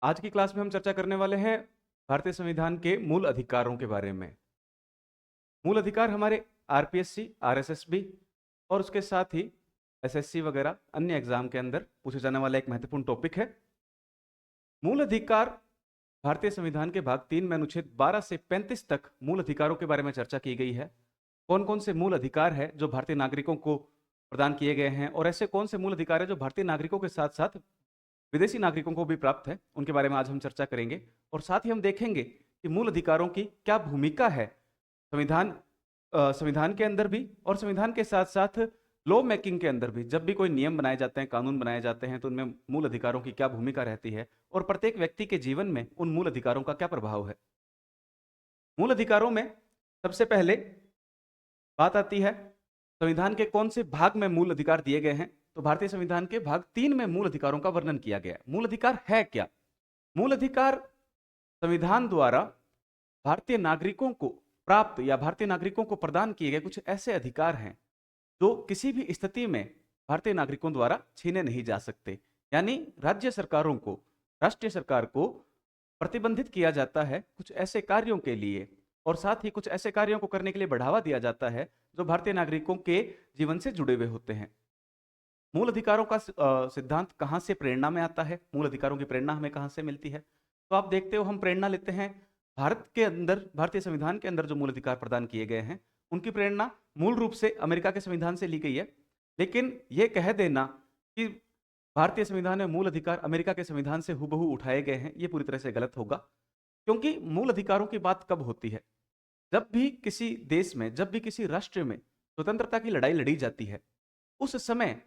आज की क्लास में हम चर्चा करने वाले हैं भारतीय संविधान के मूल अधिकारों के बारे में। मूल अधिकार हमारे आरपीएससी, आरएसएसबी और उसके साथ ही एसएससी वगैरह अन्य एग्जाम के अंदर पूछे जाने वाला एक महत्वपूर्ण टॉपिक है। मूल अधिकार भारतीय संविधान के भाग 3 में अनुच्छेद 12 से 35 तक मूल अधिकारों के बारे में चर्चा की गई है। कौन कौन से मूल अधिकार है जो भारतीय नागरिकों को प्रदान किए गए हैं और ऐसे कौन से मूल अधिकार है जो भारतीय नागरिकों के साथ साथ विदेशी नागरिकों को भी प्राप्त है, उनके बारे में आज हम चर्चा करेंगे। और साथ ही हम देखेंगे कि मूल अधिकारों की क्या भूमिका है संविधान संविधान के अंदर भी और संविधान के साथ साथ लॉ मेकिंग के अंदर भी। जब भी कोई नियम बनाए जाते हैं, कानून बनाए जाते हैं, तो उनमें मूल अधिकारों की क्या भूमिका रहती है और प्रत्येक व्यक्ति के जीवन में उन मूल अधिकारों का क्या प्रभाव है। मूल अधिकारों में सबसे पहले बात आती है संविधान के कौन से भाग में मूल अधिकार दिए गए हैं। तो भारतीय संविधान के भाग 3 में मूल अधिकारों का वर्णन किया गया है। मूल अधिकार है क्या? मूल अधिकार संविधान द्वारा भारतीय नागरिकों को प्राप्त या भारतीय नागरिकों को प्रदान किए गए कुछ ऐसे अधिकार हैं जो किसी भी स्थिति में भारतीय नागरिकों द्वारा छीने नहीं जा सकते। यानी राज्य सरकारों को, राष्ट्रीय सरकार को प्रतिबंधित किया जाता है कुछ ऐसे कार्यों के लिए और साथ ही कुछ ऐसे कार्यों को करने के लिए बढ़ावा दिया जाता है जो भारतीय नागरिकों के जीवन से जुड़े हुए होते हैं। मूल अधिकारों का सिद्धांत कहाँ से प्रेरणा में आता है? मूल अधिकारों की प्रेरणा हमें कहाँ से मिलती है? तो आप देखते हो हम प्रेरणा लेते हैं भारत के अंदर, भारतीय संविधान के अंदर जो मूल अधिकार प्रदान किए गए हैं उनकी प्रेरणा मूल रूप से अमेरिका के संविधान से ली गई है। लेकिन यह कह देना कि भारतीय संविधान में मूल अधिकार अमेरिका के संविधान से हूबहू उठाए गए हैं, यह पूरी तरह से गलत होगा। क्योंकि मूल अधिकारों की बात कब होती है? जब भी किसी देश में, जब भी किसी राष्ट्र में स्वतंत्रता की लड़ाई लड़ी जाती है, उस समय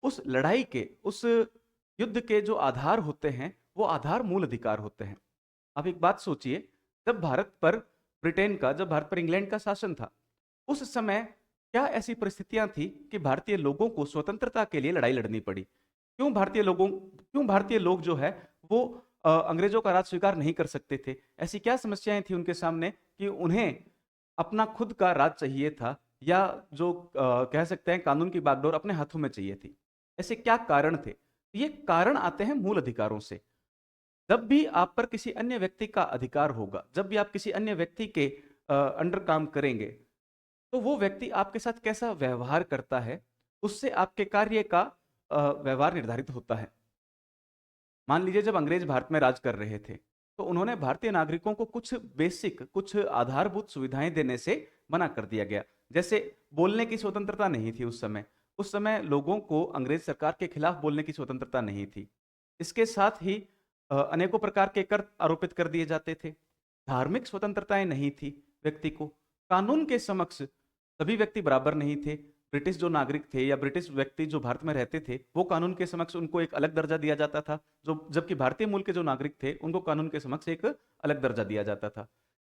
उस लड़ाई के, उस युद्ध के जो आधार होते हैं वो आधार मूल अधिकार होते हैं। अब एक बात सोचिए, जब भारत पर ब्रिटेन का, जब भारत पर इंग्लैंड का शासन था, उस समय क्या ऐसी परिस्थितियां थी कि भारतीय लोगों को स्वतंत्रता के लिए लड़ाई लड़नी पड़ी? क्यों भारतीय लोग जो है वो अंग्रेजों का राज स्वीकार नहीं कर सकते थे? ऐसी क्या समस्याएं थी उनके सामने कि उन्हें अपना खुद का राज चाहिए था या जो कह सकते हैं कानून की बागडोर अपने हाथों में चाहिए थी? ऐसे क्या कारण थे? ये कारण आते हैं मूल अधिकारों से। जब भी आप पर किसी अन्य व्यक्ति का अधिकार होगा, जब भी आप किसी अन्य व्यक्ति के अंडर काम करेंगे, तो वो व्यक्ति आपके साथ कैसा व्यवहार करता है, उससे आपके कार्य का व्यवहार निर्धारित होता है। मान लीजिए जब अंग्रेज भारत में राज कर रहे थे, तो उन्होंने भारतीय नागरिकों को कुछ बेसिक, कुछ आधारभूत सुविधाएं देने से मना कर दिया गया। जैसे बोलने की स्वतंत्रता नहीं थी उस समय। उस समय लोगों को अंग्रेज सरकार के खिलाफ बोलने की स्वतंत्रता नहीं थी। इसके साथ ही अनेकों प्रकार के कर आरोपित कर दिए जाते थे। धार्मिक स्वतंत्रताएं नहीं थी व्यक्ति को। कानून के समक्ष सभी व्यक्ति बराबर नहीं थे। ब्रिटिश जो नागरिक थे या ब्रिटिश व्यक्ति जो भारत में रहते थे, वो कानून के समक्ष उनको एक अलग दर्जा दिया जाता था, जो जबकि भारतीय मूल के जो नागरिक थे उनको कानून के समक्ष एक अलग दर्जा दिया जाता था।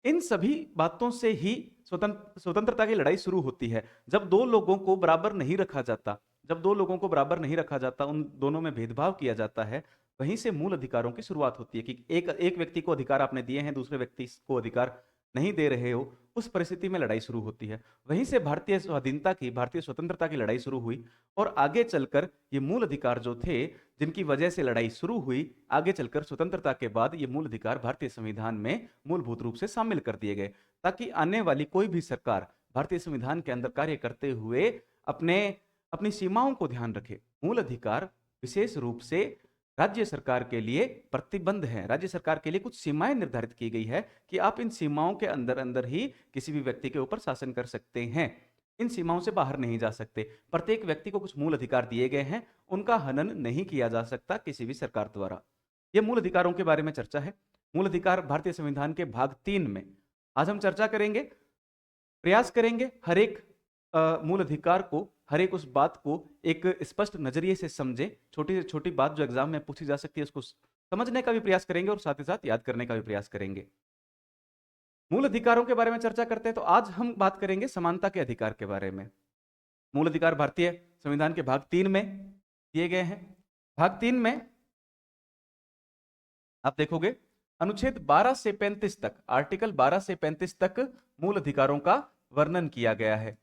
इन सभी बातों से ही स्वतंत्रता की लड़ाई शुरू होती है। जब दो लोगों को बराबर नहीं रखा जाता, जब दो लोगों को बराबर नहीं रखा जाता, उन दोनों में भेदभाव किया जाता है, वहीं से मूल अधिकारों की शुरुआत होती है कि एक एक व्यक्ति को अधिकार आपने दिए हैं, दूसरे व्यक्ति को अधिकार नहीं दे रहे हो। उस परिस्थिति में लड़ाई शुरू होती है। वहीं से भारतीय स्वाधीनता की, भारतीय स्वतंत्रता की लड़ाई शुरू हुई और आगे चलकर ये मूल अधिकार जो थे, जिनकी वजह से लड़ाई शुरू हुई, आगे चलकर स्वतंत्रता के बाद ये मूल अधिकार भारतीय संविधान में मूलभूत रूप से शामिल कर दिए गए, ताकि आने वाली कोई भी सरकार भारतीय संविधान के अंदर कार्य करते हुए अपने अपनी सीमाओं को ध्यान रखे। मूल अधिकार विशेष रूप से राज्य सरकार के लिए प्रतिबंध है। राज्य सरकार के लिए कुछ सीमाएं निर्धारित की गई है कि आप इन सीमाओं के अंदर अंदर ही किसी भी व्यक्ति के ऊपर शासन कर सकते हैं। इन सीमाओं से बाहर नहीं जा सकते। प्रत्येक व्यक्ति को कुछ मूल अधिकार दिए गए हैं, उनका हनन नहीं किया जा सकता किसी भी सरकार द्वारा। यह मूल अधिकारों के बारे में चर्चा है। मूल अधिकार भारतीय संविधान के भाग 3 में आज हम चर्चा करेंगे। प्रयास करेंगे हर एक मूल अधिकार को, हर एक उस बात को एक स्पष्ट नजरिए से समझें। छोटी से छोटी बात जो एग्जाम में पूछी जा सकती है उसको समझने का भी प्रयास करेंगे और साथ ही साथ याद करने का भी प्रयास करेंगे। मूल अधिकारों के बारे में चर्चा करते हैं तो आज हम बात करेंगे समानता के अधिकार के बारे में। मूल अधिकार भारतीय संविधान के भाग 3 में दिए गए हैं। भाग 3 में आप देखोगे अनुच्छेद 12 से 35 तक, आर्टिकल 12 से 35 तक मूल अधिकारों का वर्णन किया गया है।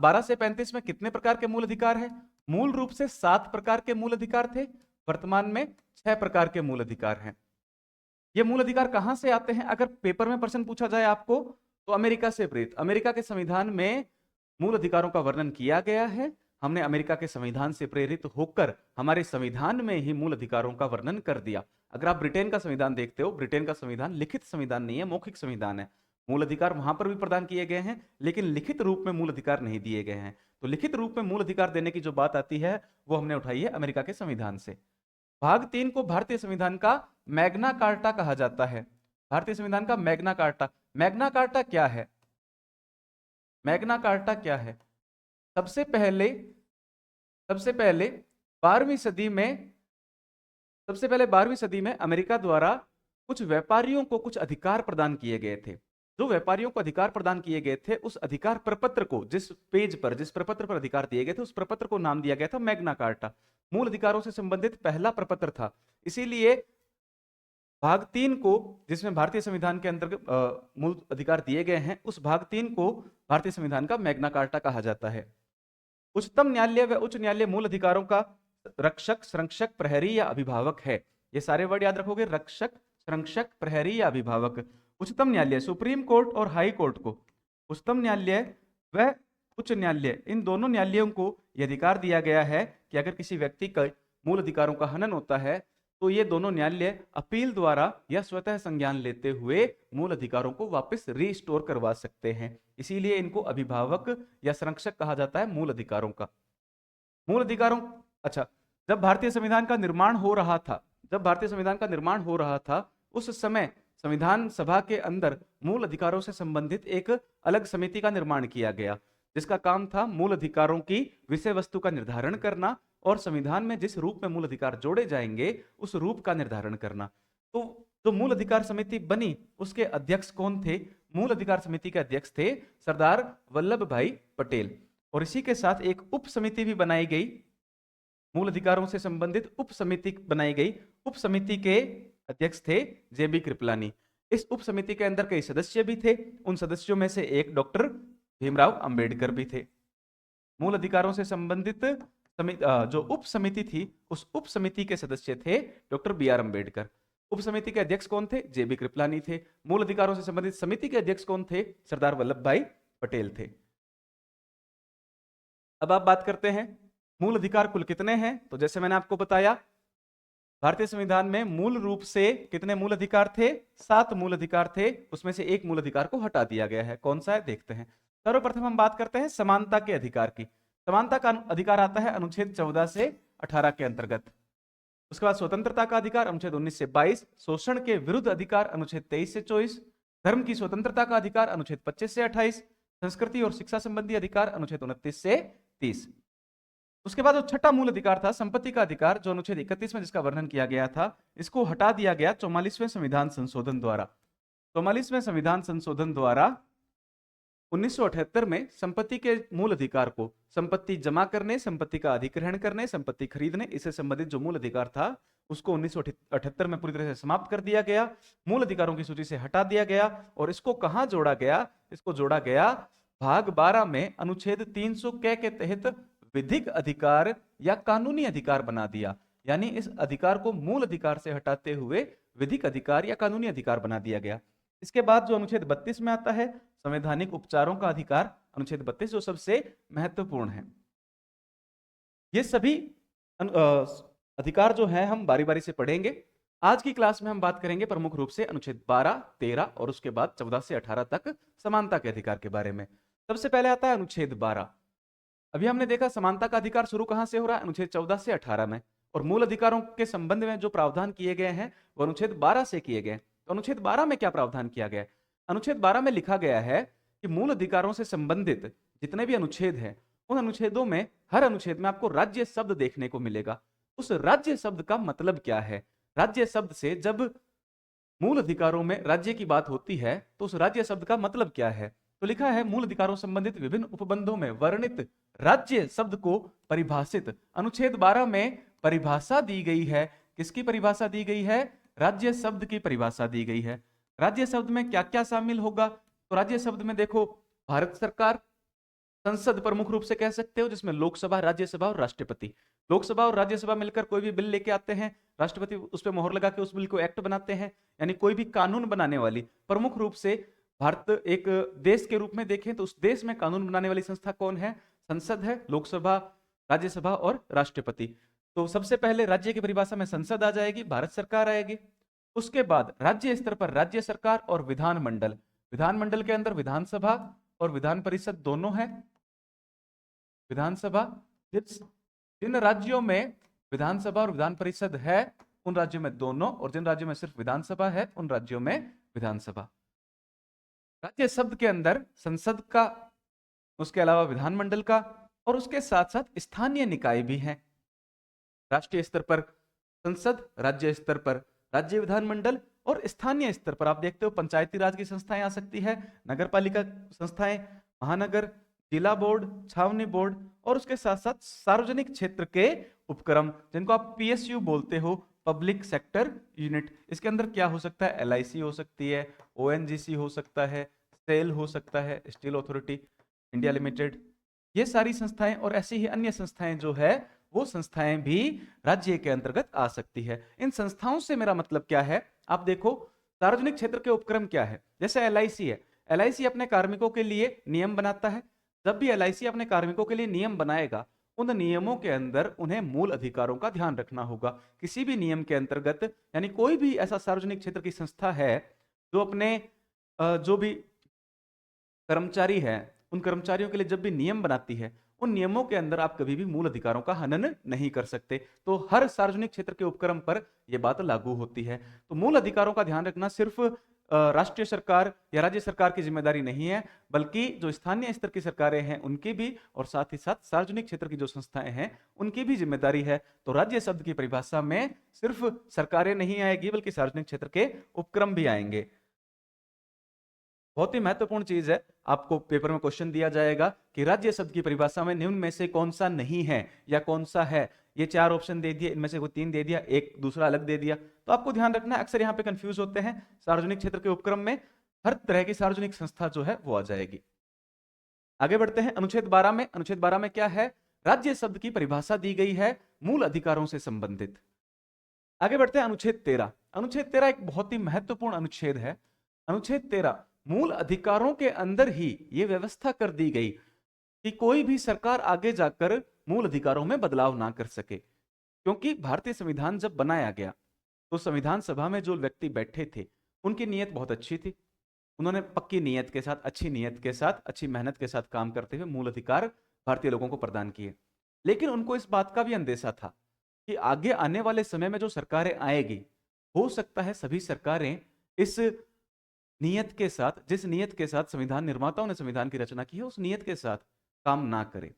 12 से 35 में कितने प्रकार के मूल अधिकार है? मूल रूप से 7 प्रकार के मूल अधिकार थे, वर्तमान में 6 प्रकार के मूल अधिकार हैं। ये मूल अधिकार कहां से आते हैं? अगर पेपर में प्रश्न पूछा जाए आपको, तो अमेरिका से प्रेरित। अमेरिका के संविधान में मूल अधिकारों का वर्णन किया गया है। हमने अमेरिका के संविधान से प्रेरित होकर हमारे संविधान में ही मूल अधिकारों का वर्णन कर दिया। अगर आप ब्रिटेन का संविधान देखते हो, ब्रिटेन का संविधान लिखित संविधान नहीं है, मौखिक संविधान है। मूल अधिकार वहां पर भी प्रदान किए गए हैं, लेकिन लिखित रूप में मूल अधिकार नहीं दिए गए हैं। तो लिखित रूप में मूल अधिकार देने की जो बात आती है, वो हमने उठाई है अमेरिका के संविधान से। भाग 3 को भारतीय संविधान का मैग्ना कार्टा कहा जाता है। भारतीय संविधान का मैग्ना कार्टा। मैग्ना कार्टा क्या है? मैग्ना कार्टा क्या है? सबसे पहले 12वीं सदी में सबसे पहले 12वीं सदी में अमेरिका द्वारा कुछ व्यापारियों को कुछ अधिकार प्रदान किए गए थे। जो व्यापारियों को अधिकार प्रदान किए गए थे, उस अधिकार प्रपत्र को, जिस प्रपत्र पर अधिकार दिए गए थे, उस प्रपत्र को नाम दिया गया था मैग्ना कार्टा। मूल अधिकारों से संबंधित पहला प्रपत्र था। इसीलिए भाग 3 को, जिसमें भारतीय संविधान के अंतर्गत मूल अधिकार दिए गए हैं, उस भाग 3 को भारतीय संविधान का मैग्ना कार्टा कहा जाता है। उच्चतम न्यायालय व उच्च न्यायालय मूल अधिकारों का रक्षक, संरक्षक, प्रहरी या अभिभावक है। ये सारे वर्ड याद रखोगे, रक्षक, संरक्षक, प्रहरी या अभिभावक। उच्चतम न्यायालय, सुप्रीम कोर्ट और हाई कोर्ट को, उच्चतम न्यायालय व उच्च न्यायालय, इन दोनों न्यायालयों को यह अधिकार दिया गया है कि अगर किसी व्यक्ति का मूल अधिकारों का हनन होता है, तो ये दोनों न्यायालय अपील द्वारा या स्वतः संज्ञान लेते हुए मूल अधिकारों को वापस रिस्टोर करवा सकते हैं। इसीलिए इनको अभिभावक या संरक्षक कहा जाता है मूल अधिकारों का। मूल अधिकारों, अच्छा, जब भारतीय संविधान का निर्माण हो रहा था, उस समय संविधान सभा के अंदर मूल अधिकारों से संबंधित एक अलग समिति का निर्माण किया गया, जिसका काम था मूल अधिकारों की विषय वस्तु का निर्धारण करना और संविधान में जिस रूप में मूल अधिकार जोड़े जाएंगे, उस रूप का निर्धारण करना। तो जो मूल अधिकार समिति बनी, उसके अध्यक्ष कौन थे? मूल अधिकार समिति के अध्यक्ष थे सरदार वल्लभ भाई पटेल। और इसी के साथ एक उप समिति भी बनाई गई, मूल अधिकारों से संबंधित उप समिति बनाई गई। उप समिति के अध्यक्ष थे जेबी कृपलानी। इस उप समिति के अंदर कई सदस्य भी थे। उन सदस्यों में से एक डॉक्टर भीमराव अंबेडकर भी थे। मूल अधिकारों से संबंधित जो उप समिति थी, उस उप समिति के सदस्य थे डॉक्टर बी आर अंबेडकर। उप समिति के अध्यक्ष कौन थे? जेबी कृपलानी थे। मूल अधिकारों से संबंधित समिति के अध्यक्ष कौन थे? सरदार वल्लभ भाई पटेल थे। अब आप बात करते हैं मूल अधिकार कुल कितने हैं। तो जैसे मैंने आपको बताया, भारतीय संविधान में मूल रूप से कितने मूल अधिकार थे? 7 मूल अधिकार थे। उसमें से एक मूल अधिकार को हटा दिया गया है। कौन सा है, देखते हैं। सर्वप्रथम हम बात करते हैं समानता के अधिकार की। समानता का अधिकार आता है अनुच्छेद 14 से 18 के अंतर्गत। उसके बाद स्वतंत्रता का अधिकार अनुच्छेद 19 से 22, शोषण के विरुद्ध अधिकार अनुच्छेद 23 से 24, धर्म की स्वतंत्रता का अधिकार अनुच्छेद 25 से 28, संस्कृति और शिक्षा संबंधी अधिकार अनुच्छेद 29 से 30। उसके बाद जो छठा मूल अधिकार था संपत्ति का अधिकार, जो अनुच्छेद 31 में जिसका वर्णन किया गया था, इसको हटा दिया गया 44वें संविधान संशोधन द्वारा। 44वें संविधान संशोधन द्वारा 1978 में संपत्ति के मूल अधिकार को, संपत्ति जमा करने, संपत्ति का अधिग्रहण करने, संपत्ति खरीदने, इससे संबंधित जो मूल अधिकार था, उसको 1978 में पूरी तरह से समाप्त कर दिया गया, मूल अधिकारों की सूची से हटा दिया गया। और इसको कहां जोड़ा गया? इसको जोड़ा गया भाग 12 में अनुच्छेद 300 के तहत विधिक अधिकार या कानूनी अधिकार बना दिया। यानी इस अधिकार को मूल अधिकार से हटाते हुए विधिक अधिकार या कानूनी अधिकार बना दिया गया। इसके बाद जो अनुच्छेद 32 में आता है संवैधानिक उपचारों का अधिकार, अनुच्छेद 32 जो सबसे महत्वपूर्ण है। ये सभी अधिकार जो है हम बारी बारी से पढ़ेंगे। आज की क्लास में हम बात करेंगे प्रमुख रूप से अनुच्छेद 12, 13 और उसके बाद 14 से 18 तक समानता के अधिकार के बारे में। सबसे पहले आता है अनुच्छेद 12। अभी हमने देखा समानता का अधिकार शुरू कहां से हो रहा है? अनुच्छेद 14 से 18 में। और मूल अधिकारों के संबंध में जो प्रावधान किए गए हैं वो अनुच्छेद 12 से किए गए। तो अनुच्छेद 12 में क्या प्रावधान किया गया है? अनुच्छेद 12 में लिखा गया है कि मूल अधिकारों से संबंधित जितने भी अनुच्छेद हैं, उन अनुच्छेदों में हर अनुच्छेद में आपको राज्य शब्द देखने को मिलेगा। उस राज्य शब्द का मतलब क्या है? राज्य शब्द से जब मूल अधिकारों में राज्य की बात होती है तो उस राज्य शब्द का मतलब क्या है? तो लिखा है मूल अधिकारों संबंधित विभिन्न उपबंधों में वर्णित राज्य शब्द को परिभाषित। अनुच्छेद 12 में परिभाषा दी गई है। किसकी परिभाषा दी गई है? राज्य शब्द की परिभाषा दी गई है। राज्य शब्द में क्या क्या शामिल होगा? तो राज्य शब्द में देखो, भारत सरकार, संसद प्रमुख रूप से कह सकते हो, जिसमें लोकसभा, राज्यसभा और राष्ट्रपति। लोकसभा और राज्यसभा मिलकर कोई भी बिल लेके आते हैं, राष्ट्रपति उस पर मोहर लगा के उस बिल को एक्ट बनाते हैं। यानी कोई भी कानून बनाने वाली, प्रमुख रूप से भारत एक देश के रूप में देखें तो उस देश में कानून बनाने वाली संस्था कौन है? संसद है, लोकसभा, राज्यसभा और राष्ट्रपति। तो सबसे पहले राज्य की परिभाषा में संसद आ जाएगी, भारत सरकार आएगी। उसके बाद राज्य स्तर पर राज्य सरकार और विधानमंडल। विधानमंडल के अंदर विधानसभा और विधान परिषद दोनों है। विधानसभा, जिन राज्यों में विधानसभा और विधान परिषद है उन राज्यों में दोनों, और जिन राज्यों में सिर्फ विधानसभा है उन राज्यों में विधानसभा। राज्य शब्द के अंदर संसद का, उसके अलावा विधानमंडल का, और उसके साथ साथ स्थानीय निकाय भी हैं। राष्ट्रीय स्तर पर संसद, राज्य स्तर पर राज्य विधानमंडल, और स्थानीय स्तर पर आप देखते हो पंचायती राज की संस्थाएं आ सकती है, नगर पालिका संस्थाएं, महानगर, जिला बोर्ड, छावनी बोर्ड, और उसके साथ साथ सार्वजनिक क्षेत्र के उपक्रम, जिनको आप पीएसयू बोलते हो, पब्लिक सेक्टर यूनिट। इसके अंदर क्या हो सकता है? एलआईसी हो सकती है, ओएनजीसी हो सकता है, सेल हो सकता है, स्टील अथॉरिटी इंडिया लिमिटेड। ये सारी संस्थाएं और ऐसी ही अन्य संस्थाएं जो है, वो संस्थाएं भी राज्य के अंतर्गत आ सकती है। इन संस्थाओं से मेरा मतलब क्या है? आप देखो, सार्वजनिक क्षेत्र के उपक्रम क्या है? जैसे एलआईसी है, एलआईसी अपने कार्मिकों के लिए नियम बनाता है। जब भी एलआईसी अपने कार्मिकों के लिए नियम बनाएगा, उन नियमों के अंदर उन्हें मूल अधिकारों का ध्यान रखना होगा। किसी भी नियम के अंतर्गत, यानी कोई भी ऐसा सार्वजनिक क्षेत्र की संस्था है जो अपने जो भी कर्मचारी है, उन कर्मचारियों के लिए जब भी नियम बनाती है, उन नियमों के अंदर आप कभी भी मूल अधिकारों का हनन नहीं कर सकते। तो हर सार्वजनिक क्षेत्र के उपक्रम पर यह बात लागू होती है। तो मूल अधिकारों का ध्यान रखना सिर्फ राष्ट्रीय सरकार या राज्य सरकार की जिम्मेदारी नहीं है, बल्कि जो स्थानीय स्तर की सरकारें हैं उनकी भी, और साथ ही साथ सार्वजनिक क्षेत्र की जो संस्थाएं हैं उनकी भी जिम्मेदारी है। तो राज्य शब्द की परिभाषा में सिर्फ सरकारें नहीं आएगी, बल्कि सार्वजनिक क्षेत्र के उपक्रम भी आएंगे। बहुत ही महत्वपूर्ण चीज है, आपको पेपर में क्वेश्चन दिया जाएगा कि राज्य शब्द की परिभाषा में निम्न में से कौन सा नहीं है या कौन सा है। ये 4 ऑप्शन दे दिए, इनमें से कोई 3 दे दिया, एक दूसरा अलग दे दिया। तो आपको ध्यान रखना, अक्सर यहाँ पे कंफ्यूज होते हैं। सार्वजनिक क्षेत्र के उपक्रम में हर तरह की सार्वजनिक संस्था जो है वो आ जाएगी। आगे बढ़ते हैं अनुच्छेद 12 में। अनुच्छेद 12 में क्या है? राज्य शब्द की परिभाषा दी गई है मूल अधिकारों से संबंधित। आगे बढ़ते हैं अनुच्छेद 13। अनुच्छेद 13 एक बहुत ही महत्वपूर्ण अनुच्छेद है। अनुच्छेद 13 मूल अधिकारों के अंदर ही यह व्यवस्था कर दी गई कि कोई भी सरकार आगे जाकर मूल अधिकारों में बदलाव ना कर सके। क्योंकि भारतीय संविधान जब बनाया गया तो संविधान सभा में जो व्यक्ति बैठे थे उनकी नीयत बहुत अच्छी थी। उन्होंने पक्की नीयत के साथ, अच्छी नीयत के साथ, अच्छी मेहनत के साथ काम करते हुए मूल अधिकार भारतीय लोगों को प्रदान किए। लेकिन उनको इस बात का भी अंदेशा था कि आगे आने वाले समय में जो सरकारें आएगी, हो सकता है सभी सरकारें इस नियत के साथ, जिस नियत के साथ संविधान निर्माताओं ने संविधान की रचना की है, उस नियत के साथ काम ना करें।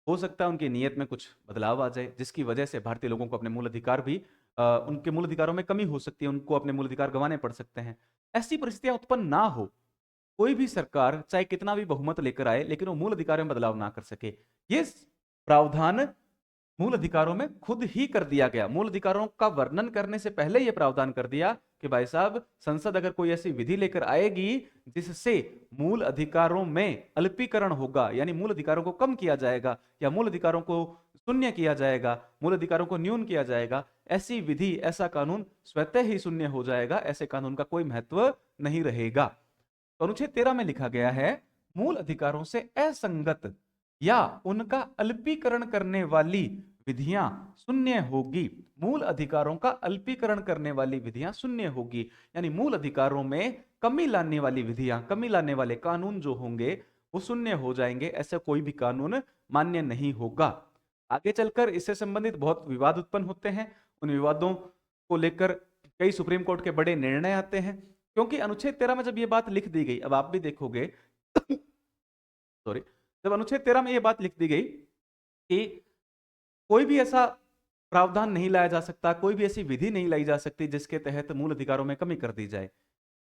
हो सकता है उनकी नियत में कुछ बदलाव आ जाए, जिसकी वजह से भारतीय लोगों को अपने मूल अधिकार भी उनके मूल अधिकारों में कमी हो सकती है, उनको अपने मूल अधिकार गंवाने पड़ सकते हैं। ऐसी परिस्थितियां उत्पन्न ना हो, कोई भी सरकार चाहे कितना भी बहुमत लेकर आए, लेकिन वो मूल अधिकारों में बदलाव ना कर सके, ये प्रावधान मूल अधिकारों में खुद ही कर दिया गया। मूल अधिकारों का वर्णन करने से पहले यह प्रावधान कर दिया कि भाई साहब, संसद अगर कोई ऐसी विधि लेकर आएगी जिससे मूल अधिकारों में अल्पीकरण होगा, यानी मूल अधिकारों को कम किया जाएगा या मूल अधिकारों को शून्य किया जाएगा, मूल अधिकारों को न्यून किया जाएगा, ऐसी विधि, ऐसा कानून स्वतः ही शून्य हो जाएगा। ऐसे कानून का कोई महत्व नहीं रहेगा। तो अनुच्छेद 13 में लिखा गया है, मूल अधिकारों से असंगत या उनका अल्पीकरण करने वाली विधियां शून्य होगी। मूल अधिकारों का अल्पीकरण करने वाली विधियां शून्य होगी, यानी मूल अधिकारों में कमी लाने वाली विधियां, कमी लाने वाले कानून जो होंगे वो शून्य हो जाएंगे। ऐसा कोई भी कानून मान्य नहीं होगा। आगे चलकर इससे संबंधित बहुत विवाद उत्पन्न होते हैं। उन विवादों को लेकर कई सुप्रीम कोर्ट के बड़े निर्णय आते हैं, क्योंकि अनुच्छेद 13 में जब ये बात लिख दी गई, अब आप भी देखोगे सॉरी, जब अनुच्छेद 13 में यह बात लिख दी गई कि कोई भी ऐसा प्रावधान नहीं लाया जा सकता, कोई भी ऐसी विधि नहीं लाई जा सकती जिसके तहत मूल अधिकारों में कमी कर दी जाए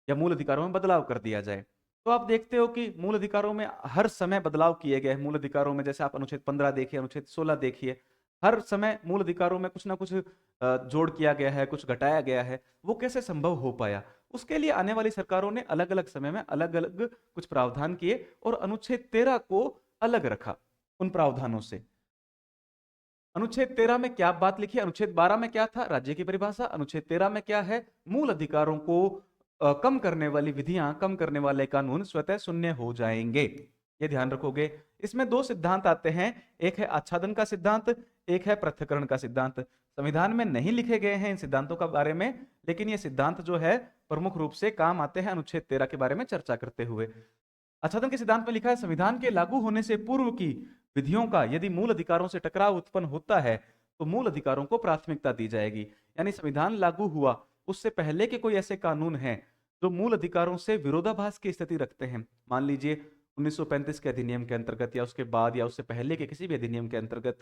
या मूल अधिकारों में बदलाव कर दिया जाए। तो आप देखते हो कि मूल अधिकारों में हर समय बदलाव किए गए। मूल अधिकारों में जैसे आप अनुच्छेद 15 देखिए, अनुच्छेद 16 देखिए, हर समय मूल अधिकारों में कुछ ना कुछ जोड़ किया गया है, कुछ घटाया गया है। वो कैसे संभव हो पाया? उसके लिए आने वाली सरकारों ने अलग अलग समय में अलग अलग कुछ प्रावधान किए और अनुच्छेद 13 को अलग रखा उन प्रावधानों से। अनुच्छेद 13 में क्या बात लिखी? अनुच्छेद 12 में क्या था? राज्य की परिभाषा। अनुच्छेद 13 में क्या है? मूल अधिकारों को कम करने वाली विधियां, कम करने वाले कानून स्वतः शून्य हो जाएंगे। ये ध्यान रखोगे। इसमें दो सिद्धांत आते हैं, एक है आच्छादन का सिद्धांत, एक है पृथक्करण का सिद्धांत। संविधान में नहीं लिखे गए हैं इन सिद्धांतों का बारे में, लेकिन ये सिद्धांत जो है प्रमुख रूप से काम आते हैं अनुच्छेद 13 के बारे में चर्चा करते हुए। आच्छादन के सिद्धांत में लिखा है, संविधान के लागू होने से पूर्व की विधियों का यदि मूल अधिकारों से टकराव उत्पन्न होता है तो मूल अधिकारों को प्राथमिकता दी जाएगी। यानी संविधान लागू हुआ उससे पहले के कोई ऐसे कानून हैं जो मूल अधिकारों से विरोधाभास की स्थिति रखते हैं, मान लीजिए 1935 के अधिनियम के अंतर्गत या उसके बाद या उससे पहले के किसी भी अधिनियम के अंतर्गत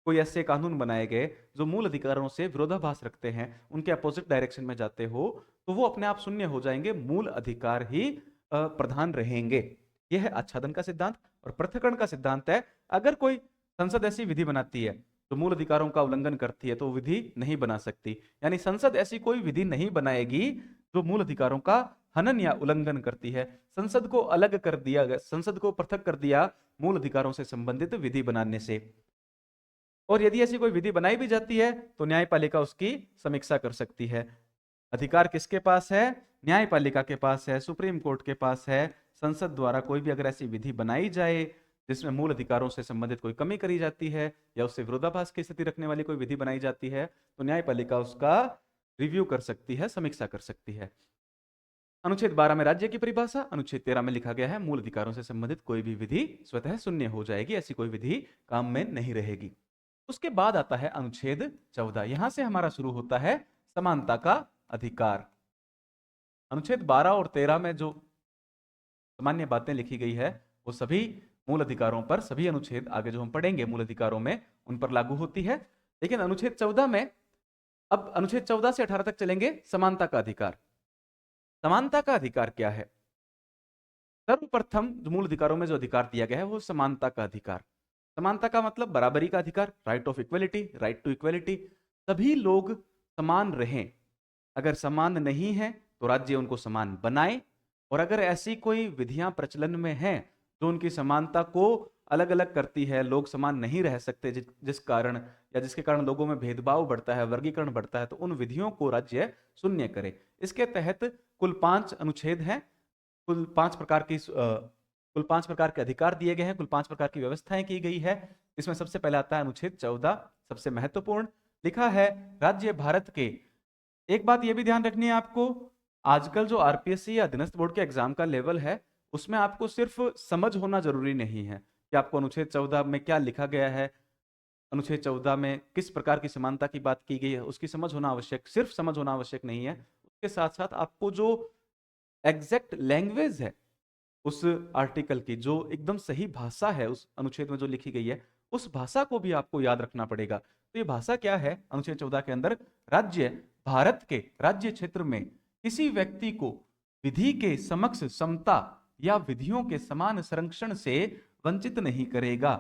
कोई ऐसे कानून बनाए गए जो मूल अधिकारों से विरोधाभास रखते हैं, उनके अपोजिट डायरेक्शन में जाते हो, तो वो अपने आप शून्य हो जाएंगे, मूल अधिकार ही प्रधान रहेंगे। यह है आच्छादन का सिद्धांत। और पृथक्करण का सिद्धांत है, अगर कोई संसद ऐसी विधि बनाती है तो मूल अधिकारों का उल्लंघन करती है तो विधि नहीं बना सकती। यानी संसद ऐसी कोई विधि नहीं बनाएगी जो मूल अधिकारों का हनन या उल्लंघन करती है। संसद को अलग कर दिया गया, संसद को पृथक कर दिया मूल अधिकारों से संबंधित विधि बनाने से। और यदि ऐसी कोई विधि बनाई भी जाती है तो न्यायपालिका उसकी समीक्षा कर सकती है। अधिकार किसके पास है? न्यायपालिका के पास है, सुप्रीम कोर्ट के पास है। संसद द्वारा कोई भी अगर ऐसी विधि बनाई जाए जिसमें मूल अधिकारों से संबंधित कोई कमी करी जाती है या उससे विरोधाभास की स्थिति रखने वाली कोई विधि बनाई जाती है तो न्यायपालिका उसका रिव्यू कर सकती है, समीक्षा कर सकती है। अनुच्छेद 12 में राज्य की परिभाषा, अनुच्छेद 13 में लिखा गया है मूल अधिकारों से संबंधित कोई भी विधि स्वतः शून्य हो जाएगी, ऐसी कोई विधि काम में नहीं रहेगी। उसके बाद आता है अनुच्छेद 14। यहां से हमारा शुरू होता है समानता का अधिकार। अनुच्छेद 12 और 13 में जो सामान्य बातें लिखी गई है वो सभी मूल अधिकारों पर, सभी अनुच्छेद आगे जो हम पढ़ेंगे मूल अधिकारों में उन पर लागू होती है। लेकिन अनुच्छेद 14 में, अब अनुच्छेद 14 से 18 तक चलेंगे, समानता का अधिकार। समानता का अधिकार क्या है? सर्वप्रथम जो मूल अधिकारों में जो अधिकार दिया गया है वो समानता का अधिकार। समानता का मतलब बराबरी का अधिकार, right of equality, right to equality. सभी लोग समान रहें। अगर समान नहीं है तो राज्य उनको समान बनाए, और अगर ऐसी कोई विधियां प्रचलन में हैं जो उनकी समानता को अलग अलग करती है, लोग समान नहीं रह सकते जिस कारण या जिसके कारण लोगों में भेदभाव बढ़ता है, वर्गीकरण बढ़ता है, तो उन विधियों को राज्य शून्य करे। इसके तहत कुल 5 अनुच्छेद हैं, कुल 5 प्रकार की कुल 5 प्रकार के अधिकार दिए गए हैं, कुल 5 प्रकार की व्यवस्थाएं की गई है। इसमें सबसे पहले आता है अनुच्छेद 14, सबसे महत्वपूर्ण। लिखा है, राज्य भारत के, एक बात यह भी ध्यान रखनी है आपको, आजकल जो आरपीएससी या अधीनस्थ बोर्ड के एग्जाम का लेवल है उसमें आपको सिर्फ समझ होना जरूरी नहीं है कि आपको अनुच्छेद 14 में क्या लिखा गया है, अनुच्छेद 14 में किस प्रकार की समानता की बात की गई है, उसकी समझ होना आवश्यक, सिर्फ समझ होना आवश्यक नहीं है। उसके साथ साथ आपको जो एग्जैक्ट लैंग्वेज है उस आर्टिकल की, जो एकदम सही भाषा है उस अनुच्छेद में जो लिखी गई है, उस भाषा को भी आपको याद रखना पड़ेगा। तो ये भाषा क्या है? अनुच्छेद 14 के अंदर, राज्य भारत के राज्य क्षेत्र में किसी व्यक्ति को विधि के समक्ष समता या विधियों के समान संरक्षण से वंचित नहीं करेगा।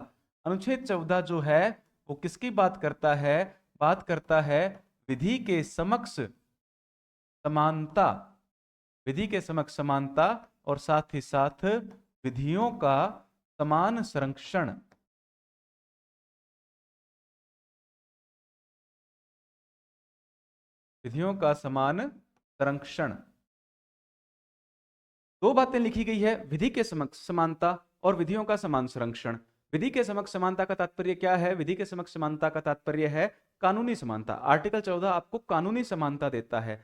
अनुच्छेद 14 जो है वो किसकी बात करता है? बात करता है विधि के समक्ष समानता, विधि के समक्ष समानता और साथ ही साथ विधियों का समान संरक्षण। विधियों का समान संरक्षण। दो बातें लिखी गई है, विधि के समक्ष समानता और विधियों का समान संरक्षण। विधि के समक्ष समानता का तात्पर्य क्या है? विधि के समक्ष समानता का तात्पर्य है कानूनी समानता। आर्टिकल 14 आपको कानूनी समानता देता है।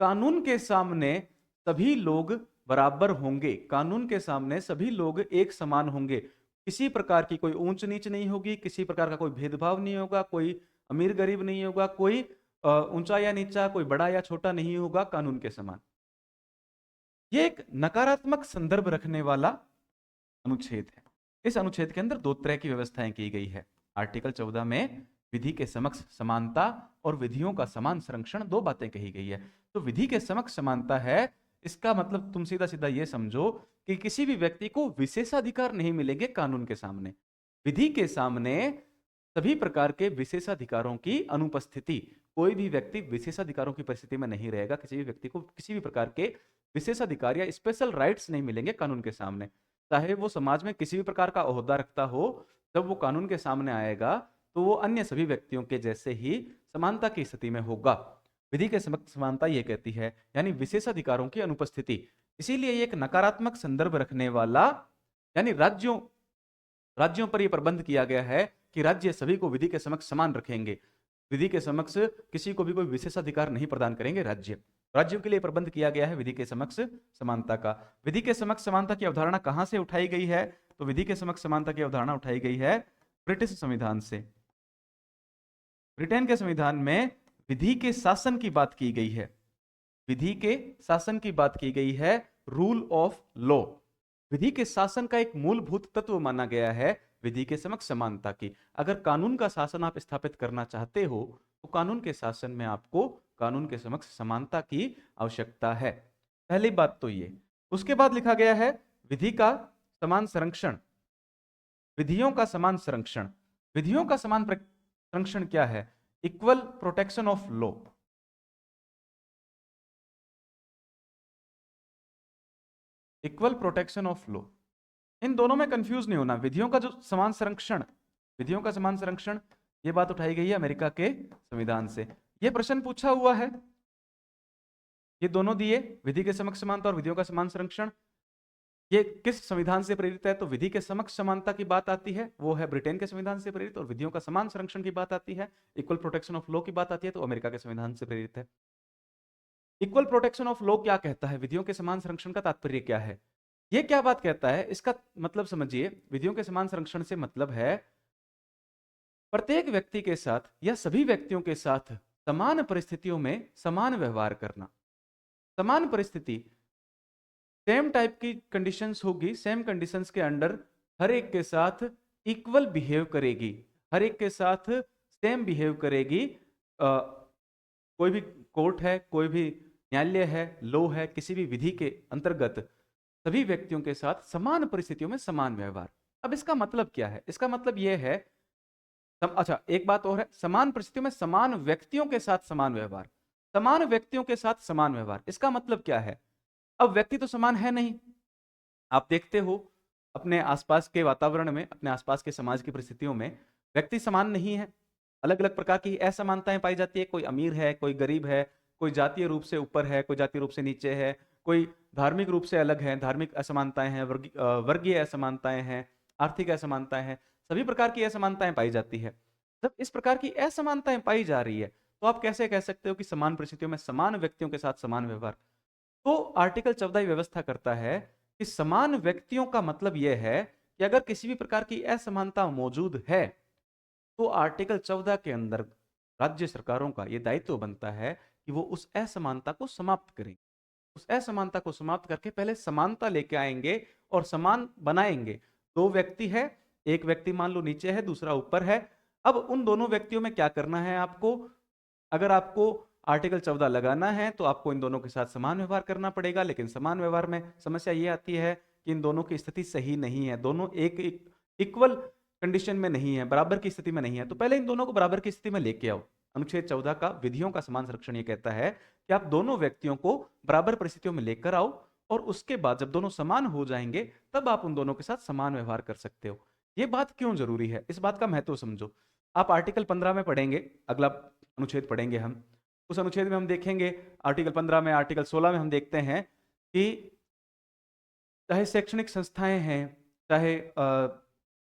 कानून के सामने सभी लोग बराबर होंगे, कानून के सामने सभी लोग एक समान होंगे, किसी प्रकार की कोई ऊंच नीच नहीं होगी, किसी प्रकार का कोई भेदभाव नहीं होगा, कोई अमीर गरीब नहीं होगा, कोई ऊंचा या नीचा, कोई बड़ा या छोटा नहीं होगा, कानून के समान। ये एक नकारात्मक संदर्भ रखने वाला अनुच्छेद है। इस अनुच्छेद के अंदर 2 तरह की व्यवस्थाएं की गई है। आर्टिकल 14 में विधि के समक्ष समानता और विधियों का समान संरक्षण, 2 बातें कही गई है। तो विधि के समक्ष समानता है, इसका मतलब तुम सीधा सीधा ये समझो कि किसी भी व्यक्ति को विशेषाधिकार नहीं मिलेंगे कानून के सामने। विधि के सामने सभी प्रकार के विशेषाधिकारों की अनुपस्थिति, कोई भी व्यक्ति विशेषाधिकारों की परिस्थिति में नहीं रहेगा, किसी भी व्यक्ति को किसी भी प्रकार के विशेषाधिकार या स्पेशल राइट्स नहीं मिलेंगे कानून के सामने। चाहे वो समाज में किसी भी प्रकार का ओहदा रखता हो, जब वो कानून के सामने आएगा तो वो अन्य सभी व्यक्तियों के जैसे ही समानता की स्थिति में होगा। विधि के समक्ष समानता ये कहती है, यानी विशेष अधिकारों की अनुपस्थिति। इसीलिए ये एक नकारात्मक संदर्भ रखने वाला, यानी राज्यों राज्यों पर यह प्रबंध किया गया है कि राज्य सभी को विधि के समक्ष समान रखेंगे। विधि के समक्ष किसी को भी कोई विशेषाधिकार नहीं प्रदान करेंगे राज्य। राज्यों के लिए प्रबंध किया गया है विधि के समक्ष समानता का। विधि के समक्ष समानता की अवधारणा कहां से उठाई गई है? तो विधि के समक्ष समानता की अवधारणा उठाई गई है ब्रिटिश संविधान से। ब्रिटेन के संविधान में विधि के शासन की बात की गई है। विधि के शासन की बात की गई है, रूल ऑफ लॉ। विधि के शासन का एक मूलभूत तत्व माना गया है विधि के समक्ष समानता की। अगर कानून का शासन आप स्थापित करना चाहते हो तो कानून के शासन में आपको कानून के समक्ष समानता की आवश्यकता है। पहली बात तो ये। उसके बाद लिखा गया है विधि का समान संरक्षण। विधियों का समान संरक्षण। विधियों का समान संरक्षण क्या है? Equal protection of law. Equal protection of law, इन दोनों में कंफ्यूज नहीं होना। विधियों का जो समान संरक्षण, विधियों का समान संरक्षण, ये बात उठाई गई है अमेरिका के संविधान से। ये प्रश्न पूछा हुआ है, ये दोनों दिए, विधि के समक्ष समानता और विधियों का समान संरक्षण, ये किस संविधान से प्रेरित है? तो विधि के समक्ष समानता की बात आती है, वो है ब्रिटेन के संविधान से प्रेरित, और विधियों का समान संरक्षण की बात आती है, इक्वल प्रोटेक्शन ऑफ लॉ की बात आती है, तो अमेरिका के संविधान से प्रेरित है। इक्वल प्रोटेक्शन ऑफ लॉ क्या कहता है? विधियों के समान संरक्षण का तात्पर्य क्या है? ये क्या बात कहता है, इसका मतलब समझिए। विधियों के समान संरक्षण से मतलब है प्रत्येक व्यक्ति के साथ या सभी व्यक्तियों के साथ समान परिस्थितियों में समान व्यवहार करना। समान परिस्थिति, सेम टाइप की कंडीशंस होगी, सेम कंडीशंस के अंडर हर एक के साथ इक्वल बिहेव करेगी, हर एक के साथ सेम बिहेव करेगी। कोई भी कोर्ट है, कोई भी न्यायालय है, लॉ है, किसी भी विधि के अंतर्गत सभी व्यक्तियों के साथ समान परिस्थितियों में समान व्यवहार। अब इसका मतलब क्या है? इसका मतलब यह है, अच्छा एक बात और है, समान परिस्थितियों में समान व्यक्तियों के साथ समान व्यवहार। समान व्यक्तियों के साथ समान व्यवहार, इसका मतलब क्या है? अब व्यक्ति तो समान है नहीं। आप देखते हो अपने आसपास के वातावरण में, अपने आसपास के समाज की परिस्थितियों में व्यक्ति समान नहीं है। अलग अलग प्रकार की असमानताएं पाई जाती है। कोई अमीर है, कोई गरीब है, कोई जातीय रूप से ऊपर है, कोई जातीय रूप से नीचे है, कोई धार्मिक रूप से अलग है, धार्मिक असमानताएं हैं, वर्गीय असमानताएं हैं, आर्थिक असमानताएं हैं, सभी प्रकार की असमानताएं पाई जाती है। जब इस प्रकार की असमानताएं पाई जा रही है तो आप कैसे कह सकते हो कि समान परिस्थितियों में समान व्यक्तियों के साथ समान व्यवहार? तो आर्टिकल 14 व्यवस्था करता है कि समान व्यक्तियों का मतलब यह है कि अगर किसी भी प्रकार की असमानता मौजूद है तो आर्टिकल 14 के अंदर राज्य सरकारों का यह दायित्व बनता है कि वो उस असमानता को समाप्त करें। उस असमानता को समाप्त करके पहले समानता लेके आएंगे और समान बनाएंगे। दो व्यक्ति है, एक व्यक्ति मान लो नीचे है, दूसरा ऊपर है। अब उन दोनों व्यक्तियों में क्या करना है आपको? अगर आपको आर्टिकल 14 लगाना है तो आपको इन दोनों के साथ समान व्यवहार करना पड़ेगा। लेकिन समान व्यवहार में समस्या ये आती है कि इन दोनों की स्थिति सही नहीं है, दोनों एक इक्वल कंडीशन में नहीं है, बराबर की स्थिति में नहीं है। तो पहले इन दोनों को बराबर की स्थिति में लेके आओ। अनुच्छेद 14 का विधियों का समान संरक्षण ये कहता है कि आप दोनों व्यक्तियों को बराबर परिस्थितियों में लेकर आओ, और उसके बाद जब दोनों समान हो जाएंगे तब आप उन दोनों के साथ समान व्यवहार कर सकते हो। ये बात क्यों जरूरी है, इस बात का महत्व समझो। आप आर्टिकल 15 में पढ़ेंगे, अगला अनुच्छेद पढ़ेंगे हम। उस अनुच्छेद में हम देखेंगे, आर्टिकल 15 में, आर्टिकल 16 में हम देखते हैं कि चाहे शैक्षणिक संस्थाएं हैं, चाहे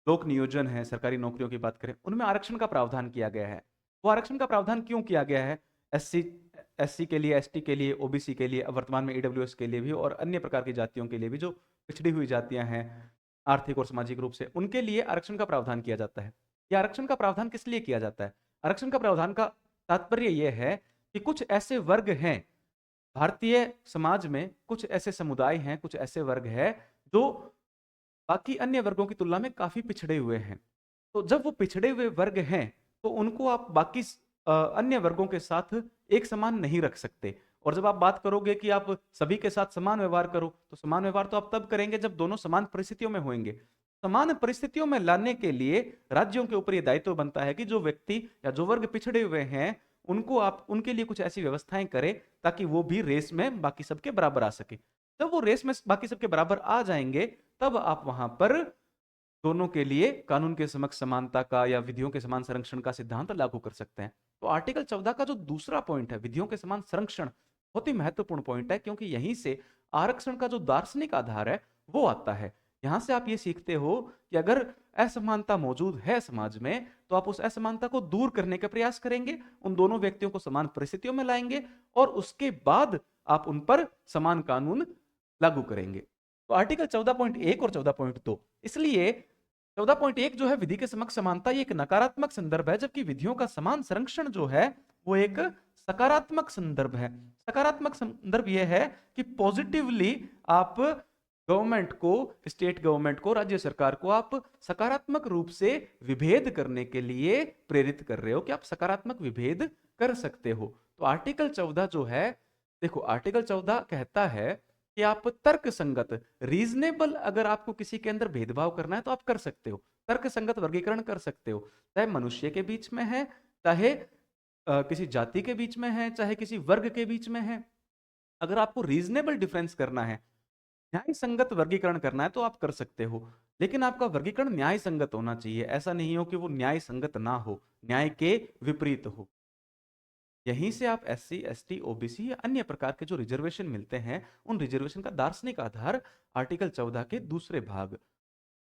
लोक नियोजन है, सरकारी नौकरियों की बात करें, उनमें आरक्षण का प्रावधान किया गया है। वो आरक्षण का प्रावधान क्यों किया गया है? एससी के लिए, एसटी के लिए, ओबीसी के लिए, वर्तमान में ईडब्ल्यूएस के लिए भी, और अन्य प्रकार की जातियों के लिए भी, जो पिछड़ी हुई जातियां हैं आर्थिक और सामाजिक रूप से, उनके लिए आरक्षण का प्रावधान किया जाता है। यह आरक्षण का प्रावधान किस लिए किया जाता है? आरक्षण का प्रावधान का तात्पर्य यह है कि कुछ ऐसे वर्ग हैं भारतीय समाज में, कुछ ऐसे समुदाय हैं, कुछ ऐसे वर्ग हैं जो बाकी अन्य वर्गों की तुलना में काफी पिछड़े हुए हैं। तो जब वो पिछड़े हुए वर्ग हैं तो उनको आप बाकी अन्य वर्गों के साथ एक समान नहीं रख सकते। और जब आप बात करोगे कि आप सभी के साथ समान व्यवहार करो, तो समान व्यवहार तो आप तब करेंगे जब दोनों समान परिस्थितियों में होंगे। समान परिस्थितियों में लाने के लिए राज्यों के ऊपर यह दायित्व बनता है कि जो व्यक्ति या जो वर्ग पिछड़े हुए हैं उनको आप, उनके लिए कुछ ऐसी व्यवस्थाएं करें ताकि वो भी रेस में बाकी सबके बराबर आ सके। जब वो रेस में बाकी सबके बराबर आ जाएंगे तब आप वहां पर दोनों के लिए कानून के समक्ष समानता का या विधियों के समान संरक्षण का सिद्धांत लागू कर सकते हैं। तो आर्टिकल 14 का जो दूसरा पॉइंट है, विधियों के समान संरक्षण, बहुत ही महत्वपूर्ण पॉइंट है, क्योंकि यहीं से आरक्षण का जो दार्शनिक आधार है वो आता है। यहां से आप ये सीखते हो कि अगर असमानता मौजूद है समाज में, तो आप उस असमानता को दूर करने का प्रयास करेंगे, उन दोनों व्यक्तियों को समान परिस्थितियों में लाएंगे और उसके बाद आप उन पर समान कानून लागू करेंगे। तो आर्टिकल 14.1 और 14.2, इसलिए 14.1 जो है विधि के समक्ष समानता, ये एक नकारात्मक संदर्भ है, जबकि विधियों का समान संरक्षण जो है वो एक सकारात्मक संदर्भ है। सकारात्मक संदर्भ यह है कि पॉजिटिवली आप गवर्नमेंट को, स्टेट गवर्नमेंट को, राज्य सरकार को आप सकारात्मक रूप से विभेद करने के लिए प्रेरित कर रहे हो कि आप सकारात्मक विभेद कर सकते हो। तो आर्टिकल 14 जो है, देखो आर्टिकल 14 कहता है कि आप तर्क संगत, रीजनेबल, अगर आपको किसी के अंदर भेदभाव करना है तो आप कर सकते हो, तर्क संगत वर्गीकरण कर सकते हो, चाहे मनुष्य के बीच में है, चाहे किसी जाति के बीच में है, चाहे किसी वर्ग के बीच में है। अगर आपको रीजनेबल डिफरेंस करना है, न्याय संगत वर्गीकरण करना है तो आप कर सकते हो, लेकिन आपका वर्गीकरण न्याय संगत होना चाहिए। ऐसा नहीं हो कि वो न्याय संगत ना हो, न्याय के विपरीत हो। यहीं से आप SC, ST, OBC या अन्य प्रकार के जो रिजर्वेशन मिलते हैं, उन रिजर्वेशन का दार्शनिक आधार आर्टिकल 14 के दूसरे भाग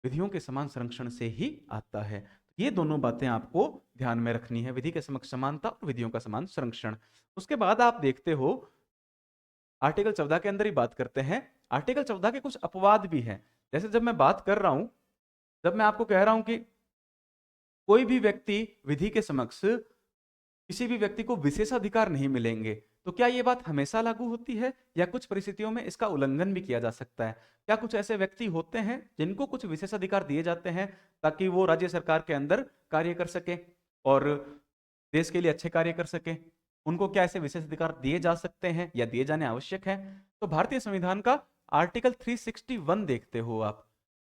विधियों के समान संरक्षण से ही आता है। ये दोनों बातें आपको ध्यान में रखनी है, विधि के समक्ष समानता और विधियों का समान संरक्षण। उसके बाद आप देखते हो आर्टिकल 14 के अंदर ही बात करते हैं, आर्टिकल 14 के कुछ अपवाद भी हैं। जैसे जब मैं बात कर रहा हूं, जब मैं आपको कह रहा हूं कि कोई भी व्यक्ति विधि के समक्ष, किसी भी व्यक्ति को विशेषाधिकार नहीं मिलेंगे, तो क्या यह बात हमेशा लागू होती है या कुछ परिस्थितियों में इसका उल्लंघन भी किया जा सकता है? क्या कुछ ऐसे व्यक्ति होते हैं जिनको कुछ विशेषाधिकार दिए जाते हैं ताकि वो राज्य सरकार के अंदर कार्य कर सके और देश के लिए अच्छे कार्य कर सके? उनको क्या ऐसे विशेष अधिकार दिए जा सकते हैं या दिए जाने आवश्यक है? तो भारतीय संविधान का आर्टिकल 361 देखते हो आप,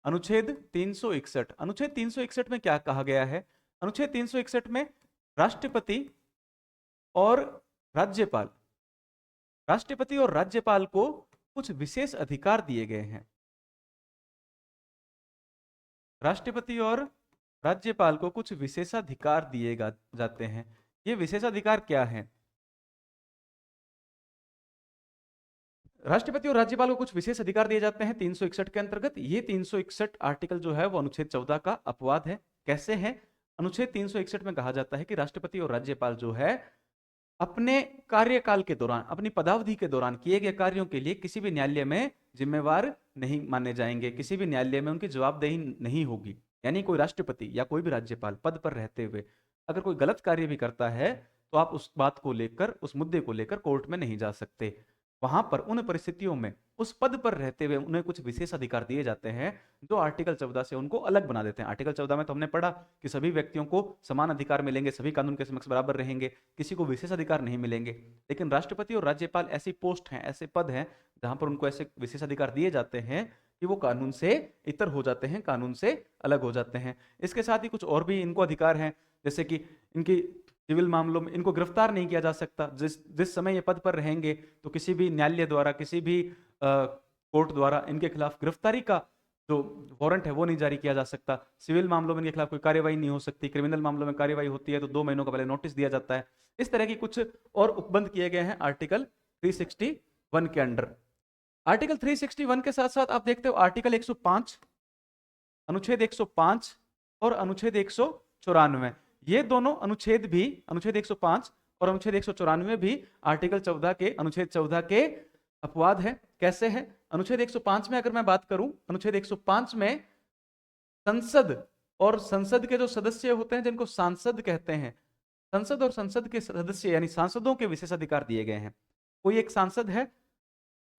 अनुच्छेद 361। अनुच्छेद 361 में क्या कहा गया है? अनुच्छेद 361 में राष्ट्रपति और राज्यपाल, राष्ट्रपति और राज्यपाल को कुछ विशेष अधिकार दिए गए हैं। राष्ट्रपति और राज्यपाल को कुछ विशेषाधिकार दिए जाते हैं। ये विशेषाधिकार क्या है? राष्ट्रपति और राज्यपाल को कुछ विशेष अधिकार दिए जाते हैं 361 के अंतर्गत। ये 361 आर्टिकल जो है वो अनुच्छेद 14 का अपवाद है। कैसे है? अनुच्छेद 361 में कहा जाता है कि राष्ट्रपति और राज्यपाल जो है अपने कार्यकाल के दौरान, अपनी पदावधि के दौरान किए गए कार्यों के लिए किसी भी न्यायालय में जिम्मेवार नहीं माने जाएंगे, किसी भी न्यायालय में उनकी जवाबदेही नहीं होगी। यानी कोई राष्ट्रपति या कोई भी राज्यपाल पद पर रहते हुए अगर कोई गलत कार्य भी करता है तो आप उस बात को लेकर, उस मुद्दे को लेकर कोर्ट में नहीं जा सकते। वहां पर उन परिस्थितियों में उस पद पर रहते हुए उन्हें कुछ विशेष अधिकार दिए जाते हैं जो आर्टिकल 14 से उनको अलग बना देते हैं। आर्टिकल 14 में तो हमने पढ़ा कि सभी व्यक्तियों को समान अधिकार मिलेंगे, सभी कानून के समक्ष बराबर रहेंगे, किसी को विशेष अधिकार नहीं मिलेंगे। लेकिन राष्ट्रपति और राज्यपाल ऐसी पोस्ट हैं, ऐसे पद हैं जहां पर उनको ऐसे विशेष अधिकार दिए जाते हैं कि वो कानून से इतर हो जाते हैं, कानून से अलग हो जाते हैं। इसके साथ ही कुछ और भी इनको अधिकार हैं, जैसे कि इनकी सिविल मामलों में इनको गिरफ्तार नहीं किया जा सकता। जिस समय ये पद पर रहेंगे तो किसी भी न्यायालय द्वारा, किसी भी कोर्ट द्वारा इनके खिलाफ गिरफ्तारी का जो वारंट है वो नहीं जारी किया जा सकता। सिविल मामलों में इनके खिलाफ कोई कार्यवाही नहीं हो सकती। क्रिमिनल मामलों में कार्यवाही होती है तो 2 महीनों का पहले नोटिस दिया जाता है। इस तरह की कुछ और उपबंध किए गए हैं आर्टिकल 361 के अंडर। आर्टिकल 361 के साथ साथ आप देखते हो आर्टिकल 105, अनुच्छेद 105 और अनुच्छेद 194, ये दोनों अनुच्छेद भी, अनुच्छेद 105 और अनुच्छेद 194 भी आर्टिकल 14 के, अनुच्छेद 14 के अपवाद है। कैसे है? अनुच्छेद 105 में अगर मैं बात करूं, अनुच्छेद 105 में संसद और संसद के जो सदस्य होते हैं जिनको सांसद कहते हैं, संसद और संसद के सदस्य यानी सांसदों के विशेषाधिकार दिए गए हैं। कोई एक सांसद है,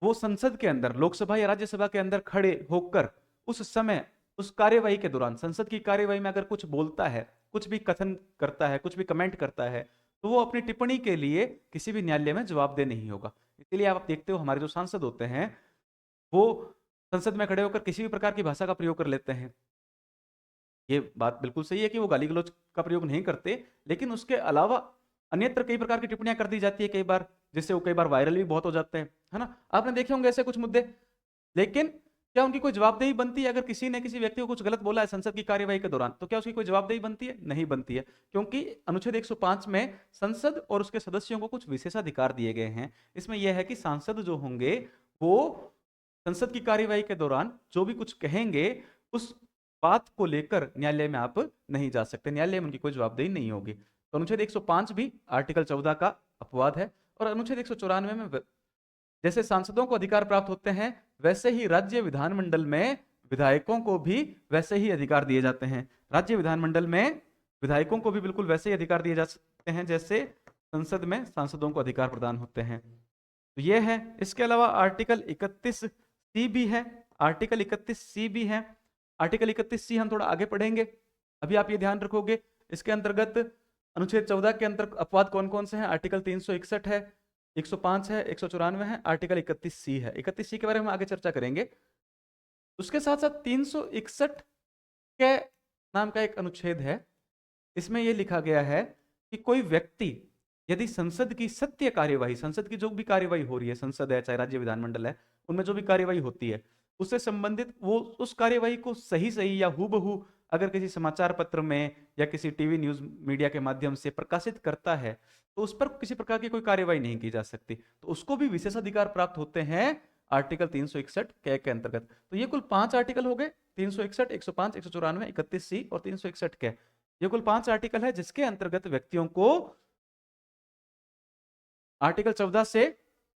वो संसद के अंदर, लोकसभा या राज्यसभा के अंदर खड़े होकर उस समय, उस कार्यवाही के दौरान, संसद की कार्यवाही में अगर कुछ बोलता है, कुछ भी कथन करता है, कुछ भी कमेंट करता है, तो वो अपनी टिप्पणी के लिए किसी भी न्यायालय में जवाबदेह नहीं होगा। इसलिए आप देखते हो हमारे जो सांसद होते हैं वो संसद में खड़े होकर किसी भी प्रकार की भाषा का प्रयोग कर लेते हैं। ये बात बिल्कुल सही है कि वो गाली गलौज का प्रयोग नहीं करते, लेकिन उसके अलावा अन्यत्र कई प्रकार की टिप्पणियां कर दी जाती है कई बार, जिससे वो कई बार वायरल भी बहुत हो जाते हैं, है ना? आपने देखे होंगे ऐसे कुछ मुद्दे। लेकिन क्या उनकी कोई जवाबदेही बनती है? अगर किसी ने किसी व्यक्ति को कुछ गलत बोला है संसद की कार्यवाही के दौरान, तो क्या उसकी कोई जवाबदेही बनती है? नहीं बनती है, क्योंकि अनुच्छेद 105 में संसद और उसके सदस्यों को कुछ विशेषाधिकार दिए गए हैं। इसमें यह है कि सांसद जो होंगे वो संसद की कार्यवाही के दौरान जो भी कुछ कहेंगे उस बात को लेकर न्यायालय में आप नहीं जा सकते, न्यायालय में उनकी कोई जवाबदेही नहीं होगी। तो अनुच्छेद 105 भी आर्टिकल 14 का अपवाद है। और अनुच्छेद 194 में जैसे सांसदों को अधिकार प्राप्त होते हैं, वैसे ही राज्य विधानमंडल में विधायकों को भी वैसे ही अधिकार दिए जाते हैं। राज्य विधानमंडल में विधायकों को भी बिल्कुल वैसे ही अधिकार दिए जा सकते हैं जैसे संसद में सांसदों को अधिकार प्रदान होते हैं। तो ये है। इसके अलावा आर्टिकल 31C भी है, आर्टिकल 31C भी है। आर्टिकल 31C हम थोड़ा आगे पढ़ेंगे, अभी आप ये ध्यान रखोगे। इसके अंतर्गत अनुच्छेद 14 के अंतर्गत अपवाद कौन कौन से हैं? आर्टिकल 361 है, 105 है, 194 है, आर्टिकल 31C है। 31C के बारे में आगे चर्चा करेंगे। उसके साथ साथ 361 के नाम का एक अनुच्छेद है। इसमें यह लिखा गया है कि कोई व्यक्ति यदि संसद की सत्य कार्यवाही, संसद की जो भी कार्यवाही हो रही है, संसद है चाहे राज्य विधानमंडल है, उनमें जो भी कार्यवाही होती है उससे संबंधित वो उस कार्यवाही को सही सही या हूबहू अगर किसी समाचार पत्र में या किसी टीवी न्यूज मीडिया के माध्यम से प्रकाशित करता है तो उस पर किसी प्रकार की कोई कार्यवाही नहीं की जा सकती, तो उसको भी विशेषाधिकार प्राप्त होते हैं आर्टिकल 361 के अंतर्गत। तो ये कुल 5 आर्टिकल हो गए, 361, 105, 194, 31C और 361 के। ये कुल 5 आर्टिकल है जिसके अंतर्गत व्यक्तियों को आर्टिकल 14 से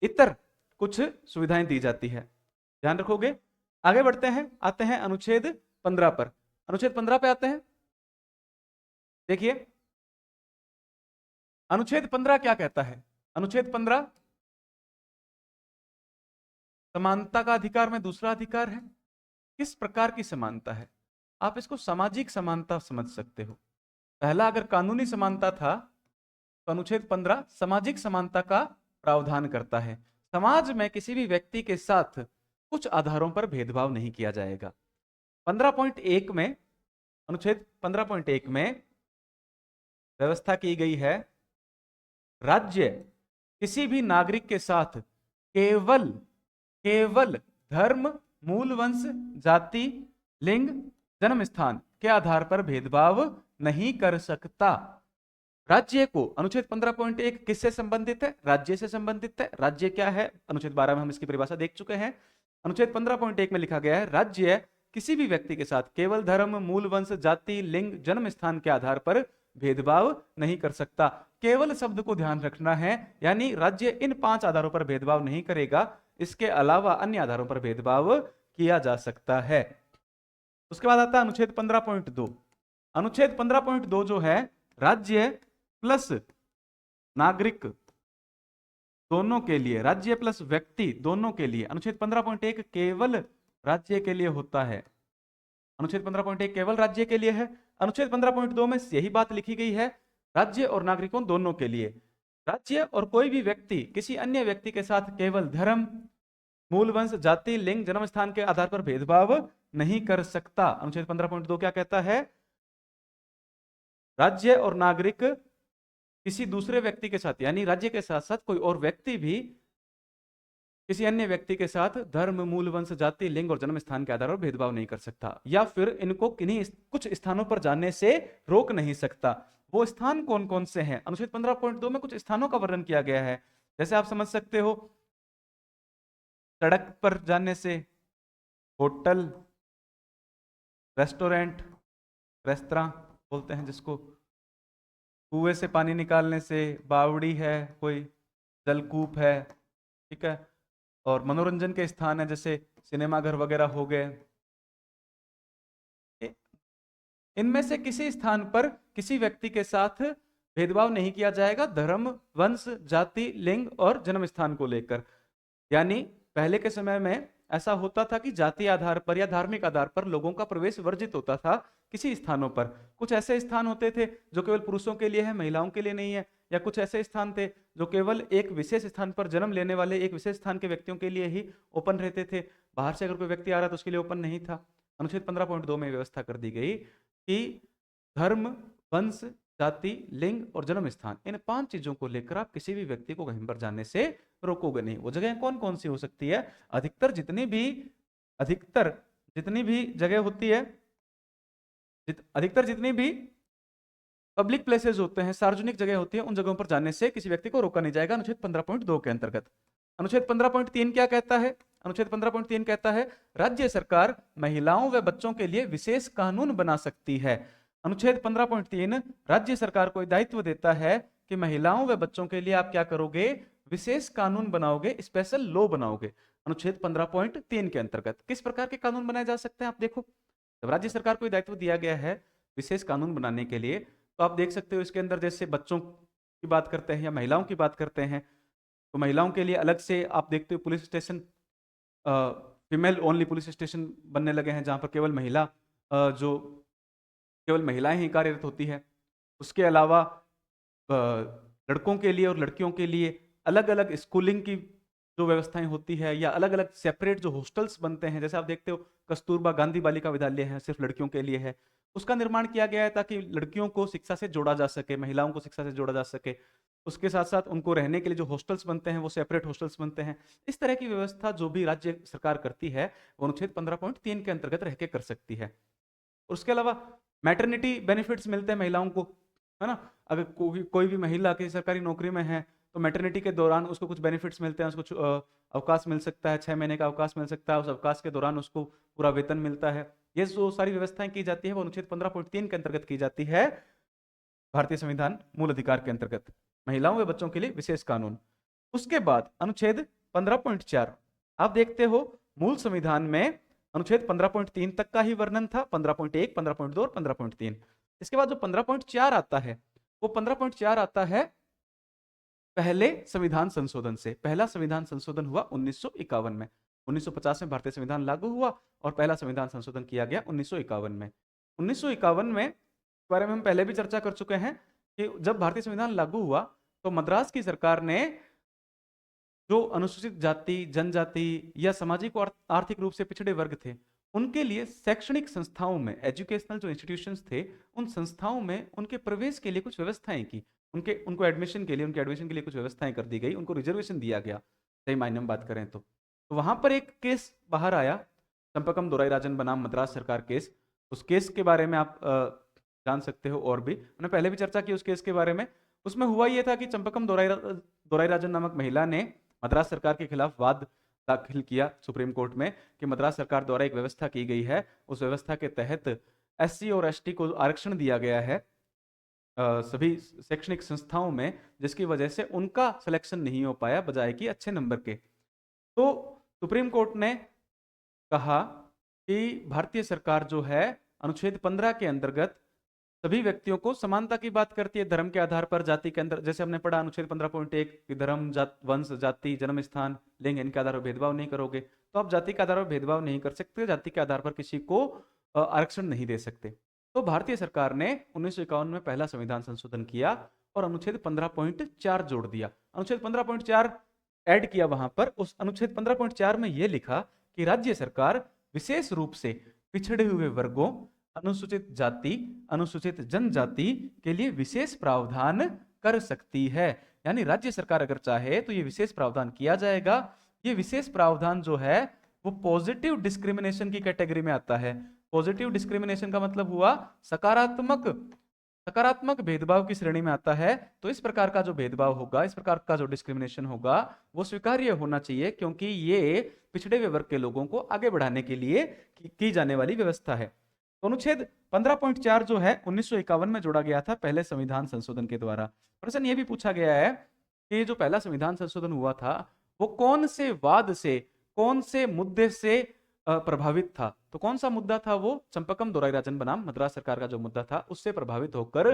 इतर कुछ सुविधाएं दी जाती है। ध्यान रखोगे। आगे बढ़ते हैं, आते हैं अनुच्छेद 15 पर। अनुच्छेद 15 पे आते हैं। देखिए अनुच्छेद 15 क्या कहता है? अनुच्छेद 15 समानता का अधिकार में दूसरा अधिकार है। किस प्रकार की समानता है? आप इसको सामाजिक समानता समझ सकते हो। पहला अगर कानूनी समानता था तो अनुच्छेद 15 सामाजिक समानता का प्रावधान करता है। समाज में किसी भी व्यक्ति के साथ कुछ आधारों पर भेदभाव नहीं किया जाएगा। 15.1 में, अनुच्छेद 15.1 में व्यवस्था की गई है, राज्य किसी भी नागरिक के साथ केवल केवल धर्म, मूल वंश, जाति, लिंग, जन्म स्थान के आधार पर भेदभाव नहीं कर सकता। राज्य को, अनुच्छेद 15.1 किससे संबंधित है? राज्य से संबंधित है। राज्य क्या है? अनुच्छेद 12 में हम इसकी परिभाषा देख चुके हैं। अनुच्छेद 15.1 में लिखा गया है, राज्य किसी भी व्यक्ति के साथ केवल धर्म, मूल वंश, जाति, लिंग, जन्म स्थान के आधार पर भेदभाव नहीं कर सकता। केवल शब्द को ध्यान रखना है, यानी राज्य इन 5 आधारों पर भेदभाव नहीं करेगा, इसके अलावा अन्य आधारों पर भेदभाव किया जा सकता है। उसके बाद आता है अनुच्छेद 15.2। अनुच्छेद 15.2 जो है, राज्य प्लस नागरिक दोनों के लिए, राज्य प्लस व्यक्ति दोनों के लिए। अनुच्छेद 15.1 केवल राज्य के लिए होता है। अनुच्छेद 15.1 केवल राज्य के लिए है। अनुच्छेद 15.2 में यही बात लिखी गई है, राज्य और नागरिकों दोनों के लिए। राज्य और कोई भी व्यक्ति किसी अन्य व्यक्ति के साथ केवल धर्म, मूल वंश, जाति, लिंग, जन्म स्थान के आधार पर भेदभाव नहीं कर सकता। अनुच्छेद 15.2 क्या कहता है? राज्य और नागरिक किसी दूसरे व्यक्ति के साथ, यानी राज्य के साथ साथ कोई और व्यक्ति भी किसी अन्य व्यक्ति के साथ धर्म, मूल वंश, जाति, लिंग और जन्म स्थान के आधार पर भेदभाव नहीं कर सकता, या फिर इनको किन्हीं कुछ स्थानों पर जाने से रोक नहीं सकता। वो स्थान कौन कौन से हैं? अनुच्छेद 15.2 में कुछ स्थानों का वर्णन किया गया है। जैसे आप समझ सकते हो, सड़क पर जाने से, होटल, रेस्टोरेंट, रेस्तरां बोलते हैं जिसको, कुएं से पानी निकालने से, बावड़ी है, कोई जलकूप है, ठीक है, और मनोरंजन के स्थान है जैसे सिनेमाघर वगैरह हो गए। इनमें से किसी स्थान पर किसी व्यक्ति के साथ भेदभाव नहीं किया जाएगा धर्म, वंश, जाति, लिंग और जन्म स्थान को लेकर। यानी पहले के समय में ऐसा होता था कि जाति आधार पर या धार्मिक आधार पर लोगों का प्रवेश वर्जित होता था किसी स्थानों पर। कुछ ऐसे स्थान होते थे जो केवल पुरुषों के लिए है, महिलाओं के लिए नहीं है, या कुछ ऐसे स्थान थे जो केवल एक विशेष स्थान पर जन्म लेने वाले एक विशेष स्थान के व्यक्तियों के लिए ही ओपन रहते थे। बाहर से अगर कोई व्यक्ति आ रहा तो उसके लिए ओपन नहीं था। अनुच्छेद 15.2 में व्यवस्था कर दी गई कि धर्म, वंश, जाति, लिंग और जन्म स्थान, इन 5 चीजों को लेकर आप किसी भी व्यक्ति को कहीं पर जाने से रोकोगे नहीं। वो जगह कौन कौन सी हो सकती है? अधिकतर जितनी भी अधिकतर जितनी भी जगह होती है, अधिकतर जितनी भी पब्लिक प्लेसेस होते हैं, सार्वजनिक जगह होती है, उन जगहों पर जाने से किसी व्यक्ति को रोका नहीं जाएगा, अनुच्छेद 15.2 के अंतर्गत। अनुच्छेद 15.3 क्या कहता है? अनुच्छेद 15.3 कहता है राज्य सरकार महिलाओं व बच्चों के लिए विशेष कानून बना सकती है। अनुच्छेद 15.3 राज्य सरकार को दायित्व देता है कि महिलाओं व बच्चों के लिए आप क्या करोगे? विशेष कानून बनाओगे, स्पेशल लॉ बनाओगे। अनुच्छेद 15.3 के अंतर्गत किस प्रकार के कानून बनाए जा सकते हैं आप देखो। जब राज्य सरकार को दायित्व दिया गया है विशेष कानून बनाने के लिए, तो आप देख सकते हो इसके अंदर जैसे बच्चों की बात करते हैं या महिलाओं की बात करते हैं, तो महिलाओं के लिए अलग से आप देखते हो police station, female only police station बनने लगे हैं, जहां पर केवल केवल महिलाएं ही कार्यरत होती है। उसके अलावा लड़कों के लिए और लड़कियों के लिए अलग अलग स्कूलिंग की जो व्यवस्थाएं होती है, या अलग अलग सेपरेट जो हॉस्टल्स बनते हैं, जैसे आप देखते हो कस्तूरबा गांधी बालिका विद्यालय है, सिर्फ लड़कियों के लिए है, उसका निर्माण किया गया है ताकि लड़कियों को शिक्षा से जोड़ा जा सके, महिलाओं को शिक्षा से जोड़ा जा सके। उसके साथ साथ उनको रहने के लिए जो हॉस्टल्स बनते हैं वो सेपरेट हॉस्टल्स बनते हैं। इस तरह की व्यवस्था जो भी राज्य सरकार करती है वो अनुच्छेद 15.3 के अंतर्गत रह के कर सकती है। उसके अलावा मैटरनिटी बेनिफिट्स मिलते हैं महिलाओं को, है ना। अगर कोई भी महिला किसी सरकारी नौकरी में है तो मैटरनिटी के दौरान उसको कुछ बेनिफिट्स मिलते हैं, उसको अवकाश मिल सकता है, 6 महीने का अवकाश मिल सकता है, उस अवकाश के दौरान उसको पूरा वेतन मिलता है। ये जो सारी व्यवस्थाएं की जाती है वो अनुच्छेद 15.3 के अंतर्गत की जाती है, भारतीय संविधान मूल अधिकार के अंतर्गत, महिलाओं व बच्चों के लिए विशेष कानून। उसके बाद अनुच्छेद 15.4 आप देखते हो मूल संविधान में अनुच्छेद 15.3 तक का ही वर्णन था, 15.1, 15.2 और 15.3। इसके बाद जो 15.4 आता है वो 15.4 आता है पहले संविधान संशोधन से। पहला संविधान संशोधन हुआ 1951 में, 1950 में भारतीय संविधान लागू हुआ और पहला संविधान संशोधन किया गया 1951 में। 1951 में इस बारे में हम पहले भी चर्चा कर चुके हैं कि जब भारतीय संविधान लागू हुआ तो मद्रास की सरकार ने जो अनुसूचित जाति, जनजाति या सामाजिक और आर्थिक रूप से पिछड़े वर्ग थे उनके लिए शैक्षणिक संस्थाओं में, एजुकेशनल जो इंस्टीट्यूशंस थे उन संस्थाओं में उनके प्रवेश के लिए कुछ व्यवस्थाएं की, उनको एडमिशन के लिए कुछ व्यवस्थाएं कर दी गई, उनको रिजर्वेशन दिया गया, सही मायने में बात करें तो। वहां पर एक केस बाहर आया, चंपकम दोराईराजन बनाम मद्रास सरकार केस। उस केस के बारे में आप जान सकते हो, और भी मैंने पहले भी चर्चा की उस केस के बारे में। उसमें हुआ यह था कि चंपकम दोराईराजन नामक महिला ने मद्रास सरकार के खिलाफ वाद दाखिल किया सुप्रीम कोर्ट में कि मद्रास सरकार द्वारा एक व्यवस्था की गई है, उस व्यवस्था के तहत एससी और एसटी को आरक्षण दिया गया है सभी शैक्षणिक संस्थाओं में, जिसकी वजह से उनका सिलेक्शन नहीं हो पाया बजाय कि अच्छे नंबर के। तो सुप्रीम कोर्ट ने कहा कि भारतीय सरकार जो है अनुच्छेद 15 के अंतर्गत सभी व्यक्तियों को समानता की बात करती है, धर्म के आधार पर, जाति के अंदर, जैसे हमने पढ़ा अनुच्छेद 15.1 कि धर्म, वंश, जाति, जन्म स्थान, लिंग, इनके आधार पर भेदभाव नहीं करोगे। तो आप जाति के आधार पर भेदभाव नहीं कर सकते, जाति के आधार पर किसी को आरक्षण नहीं दे सकते। तो भारतीय सरकार ने 1951 में पहला संविधान संशोधन किया और अनुच्छेद 15.4 जोड़ दिया, अनुच्छेद 15.4 ऐड किया वहां पर। उस अनुच्छेद 15.4 में यह लिखा कि राज्य सरकार विशेष रूप से पिछड़े हुए वर्गों, अनुसूचित जाति, अनुसूचित जनजाति के लिए विशेष प्रावधान कर सकती है। यानी राज्य सरकार अगर चाहे तो ये विशेष प्रावधान किया जाएगा। ये विशेष प्रावधान जो है वो पॉजिटिव डिस्क्रिमिनेशन की कैटेगरी में आता है। पॉजिटिव डिस्क्रिमिनेशन का मतलब हुआ सकारात्मक भेदभाव की श्रेणी में आता है। तो इस प्रकार का जो भेदभाव होगा, इस प्रकार का जो डिस्क्रिमिनेशन होगा वो स्वीकार्य होना चाहिए, क्योंकि ये पिछड़े हुए वर्ग के लोगों को आगे बढ़ाने के लिए की जाने वाली व्यवस्था है। अनुच्छेद 15.4 जो है 1951 में जोड़ा गया था पहले संविधान संशोधन के द्वारा। प्रश्न यह भी पूछा गया है कि जो पहला संविधान संशोधन हुआ था वो कौन से वाद से, कौन से मुद्दे से प्रभावित था। तो कौन सा मुद्दा था? वो चंपकम दोराईराजन बनाम मद्रास सरकार का जो मुद्दा था उससे प्रभावित होकर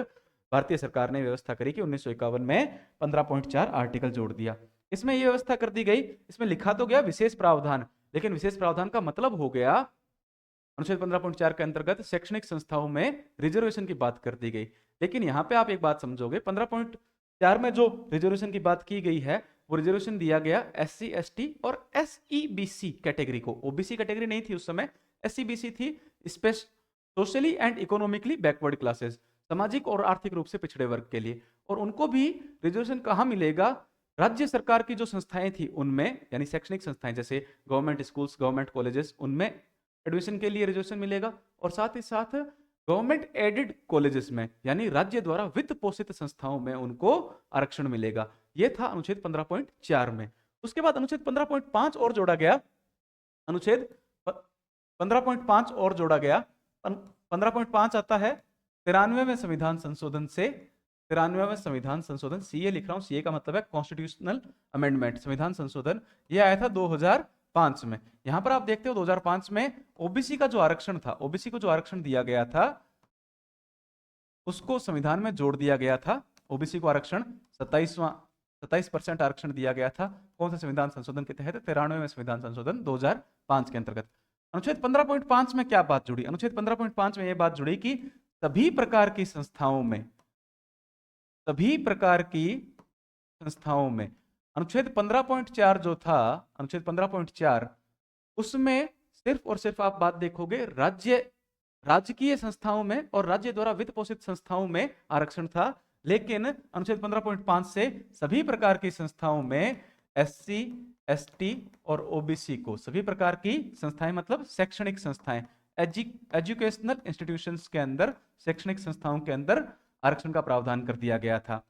भारतीय सरकार ने व्यवस्था करी कि 1951 में 15.4 आर्टिकल जोड़ दिया। इसमें यह व्यवस्था कर दी गई, इसमें लिखा तो गया विशेष प्रावधान, लेकिन विशेष प्रावधान का मतलब हो गया अनुच्छेद 15.4 के अंतर्गत शैक्षणिक संस्थाओं में रिजर्वेशन की बात कर दी गई। लेकिन यहां पे आप एक बात समझोगे, 15.4 में जो रिजर्वेशन की बात की गई है वो रिजर्वेशन दिया गया एससी, एसटी और एसईबीसी कैटेगरी को। ओबीसी कैटेगरी नहीं थी उस समय, एसईबीसी थी, socially and economically backward classes, सामाजिक और आर्थिक रूप से पिछड़े वर्ग के लिए। और उनको भी रिजर्वेशन कहां मिलेगा? राज्य सरकार की जो संस्थाएं थी उनमें, यानी शैक्षणिक संस्थाएं जैसे गवर्नमेंट स्कूल्स, गवर्नमेंट कॉलेजेस, उनमें एडमिशन के लिए रिजर्वेशन मिलेगा। और साथ ही साथ गवर्नमेंट एडेड कॉलेजेस में, यानी राज्य द्वारा वित्त पोषित संस्थाओं में उनको आरक्षण मिलेगा। यह था अनुच्छेद 15.4 में। उसके बाद अनुच्छेद 15.5 और जोड़ा गया। अनुच्छेद 15.5 और जोड़ा गया। 15.5 आता है 93वें संविधान संशोधन से। 93वें संविधान संशोधन, सीए लिख रहा हूं, सीए का मतलब है कॉन्स्टिट्यूशनल अमेंडमेंट, संविधान संशोधन। यह आया था 2005 में। यहां पर आप देखते हो 2005 में ओबीसी का जो आरक्षण था, ओबीसी को जो आरक्षण दिया गया था उसको संविधान में जोड़ दिया गया था। ओबीसी को आरक्षण 27% आरक्षण दिया गया था। कौन से संविधान संशोधन के तहत? 93वें संविधान संशोधन 2005 के अंतर्गत। अनुच्छेद 15.5 में क्या बात जुड़ी? अनुच्छेद 15.5 में यह बात जुड़ी कि सभी प्रकार की संस्थाओं में, सभी प्रकार की संस्थाओं में, अनुच्छेद 15.4 जो था, अनुच्छेद 15.4, उसमें सिर्फ और सिर्फ आप बात देखोगे राजकीय संस्थाओं में और राज्य द्वारा वित्त पोषित संस्थाओं में आरक्षण था। लेकिन अनुच्छेद 15.5 से सभी प्रकार की संस्थाओं में एससी, एसटी और ओबीसी को, सभी प्रकार की संस्थाएं मतलब शैक्षणिक संस्थाएं, एजुकेशनल इंस्टीट्यूशंस के अंदर, शैक्षणिक संस्थाओं के अंदर आरक्षण का प्रावधान कर दिया गया था।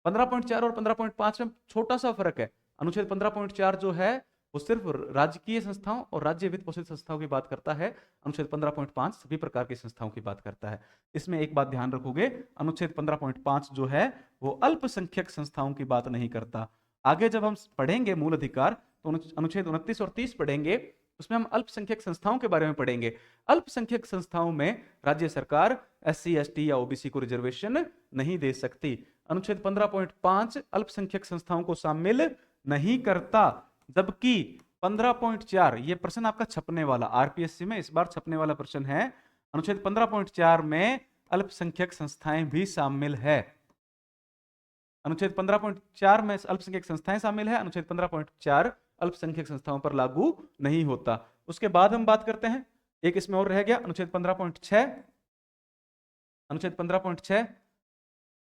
15.4 और 15.5 में छोटा सा फर्क है। अनुच्छेद 15.4 जो है वो सिर्फ राजकीय संस्थाओं और राज्य वित्त पोषित संस्थाओं की बात करता है। अनुच्छेद 15.5 सभी प्रकार की संस्थाओं की बात करता है। इसमें एक बात ध्यान रखोगे, अनुच्छेद 15.5 जो है वो अल्पसंख्यक संस्थाओं की बात नहीं करता। आगे जब हम पढ़ेंगे मूल अधिकार तो अनुच्छेद 29 और 30 पढ़ेंगे, उसमें हम अल्पसंख्यक संस्थाओं के बारे में पढ़ेंगे। अल्पसंख्यक संस्थाओं में राज्य सरकार एससी, एसटी या ओबीसी को रिजर्वेशन नहीं दे सकती। अनुच्छेद 15.5 अल्पसंख्यक संस्थाओं को शामिल नहीं करता, जबकि 15.4, ये प्रश्न आपका छपने वाला, आरपीएससी में इस बार छपने वाला प्रश्न है, अनुच्छेद 15.4 में अल्पसंख्यक संस्थाएं भी शामिल है। अनुच्छेद 15.4 में अल्पसंख्यक संस्थाएं शामिल है, अनुच्छेद 15.4 अल्पसंख्यक संस्थाओं पर लागू नहीं होता। उसके बाद हम बात करते हैं, एक इसमें और रह गया, अनुच्छेद 15.6। अनुच्छेद 15.6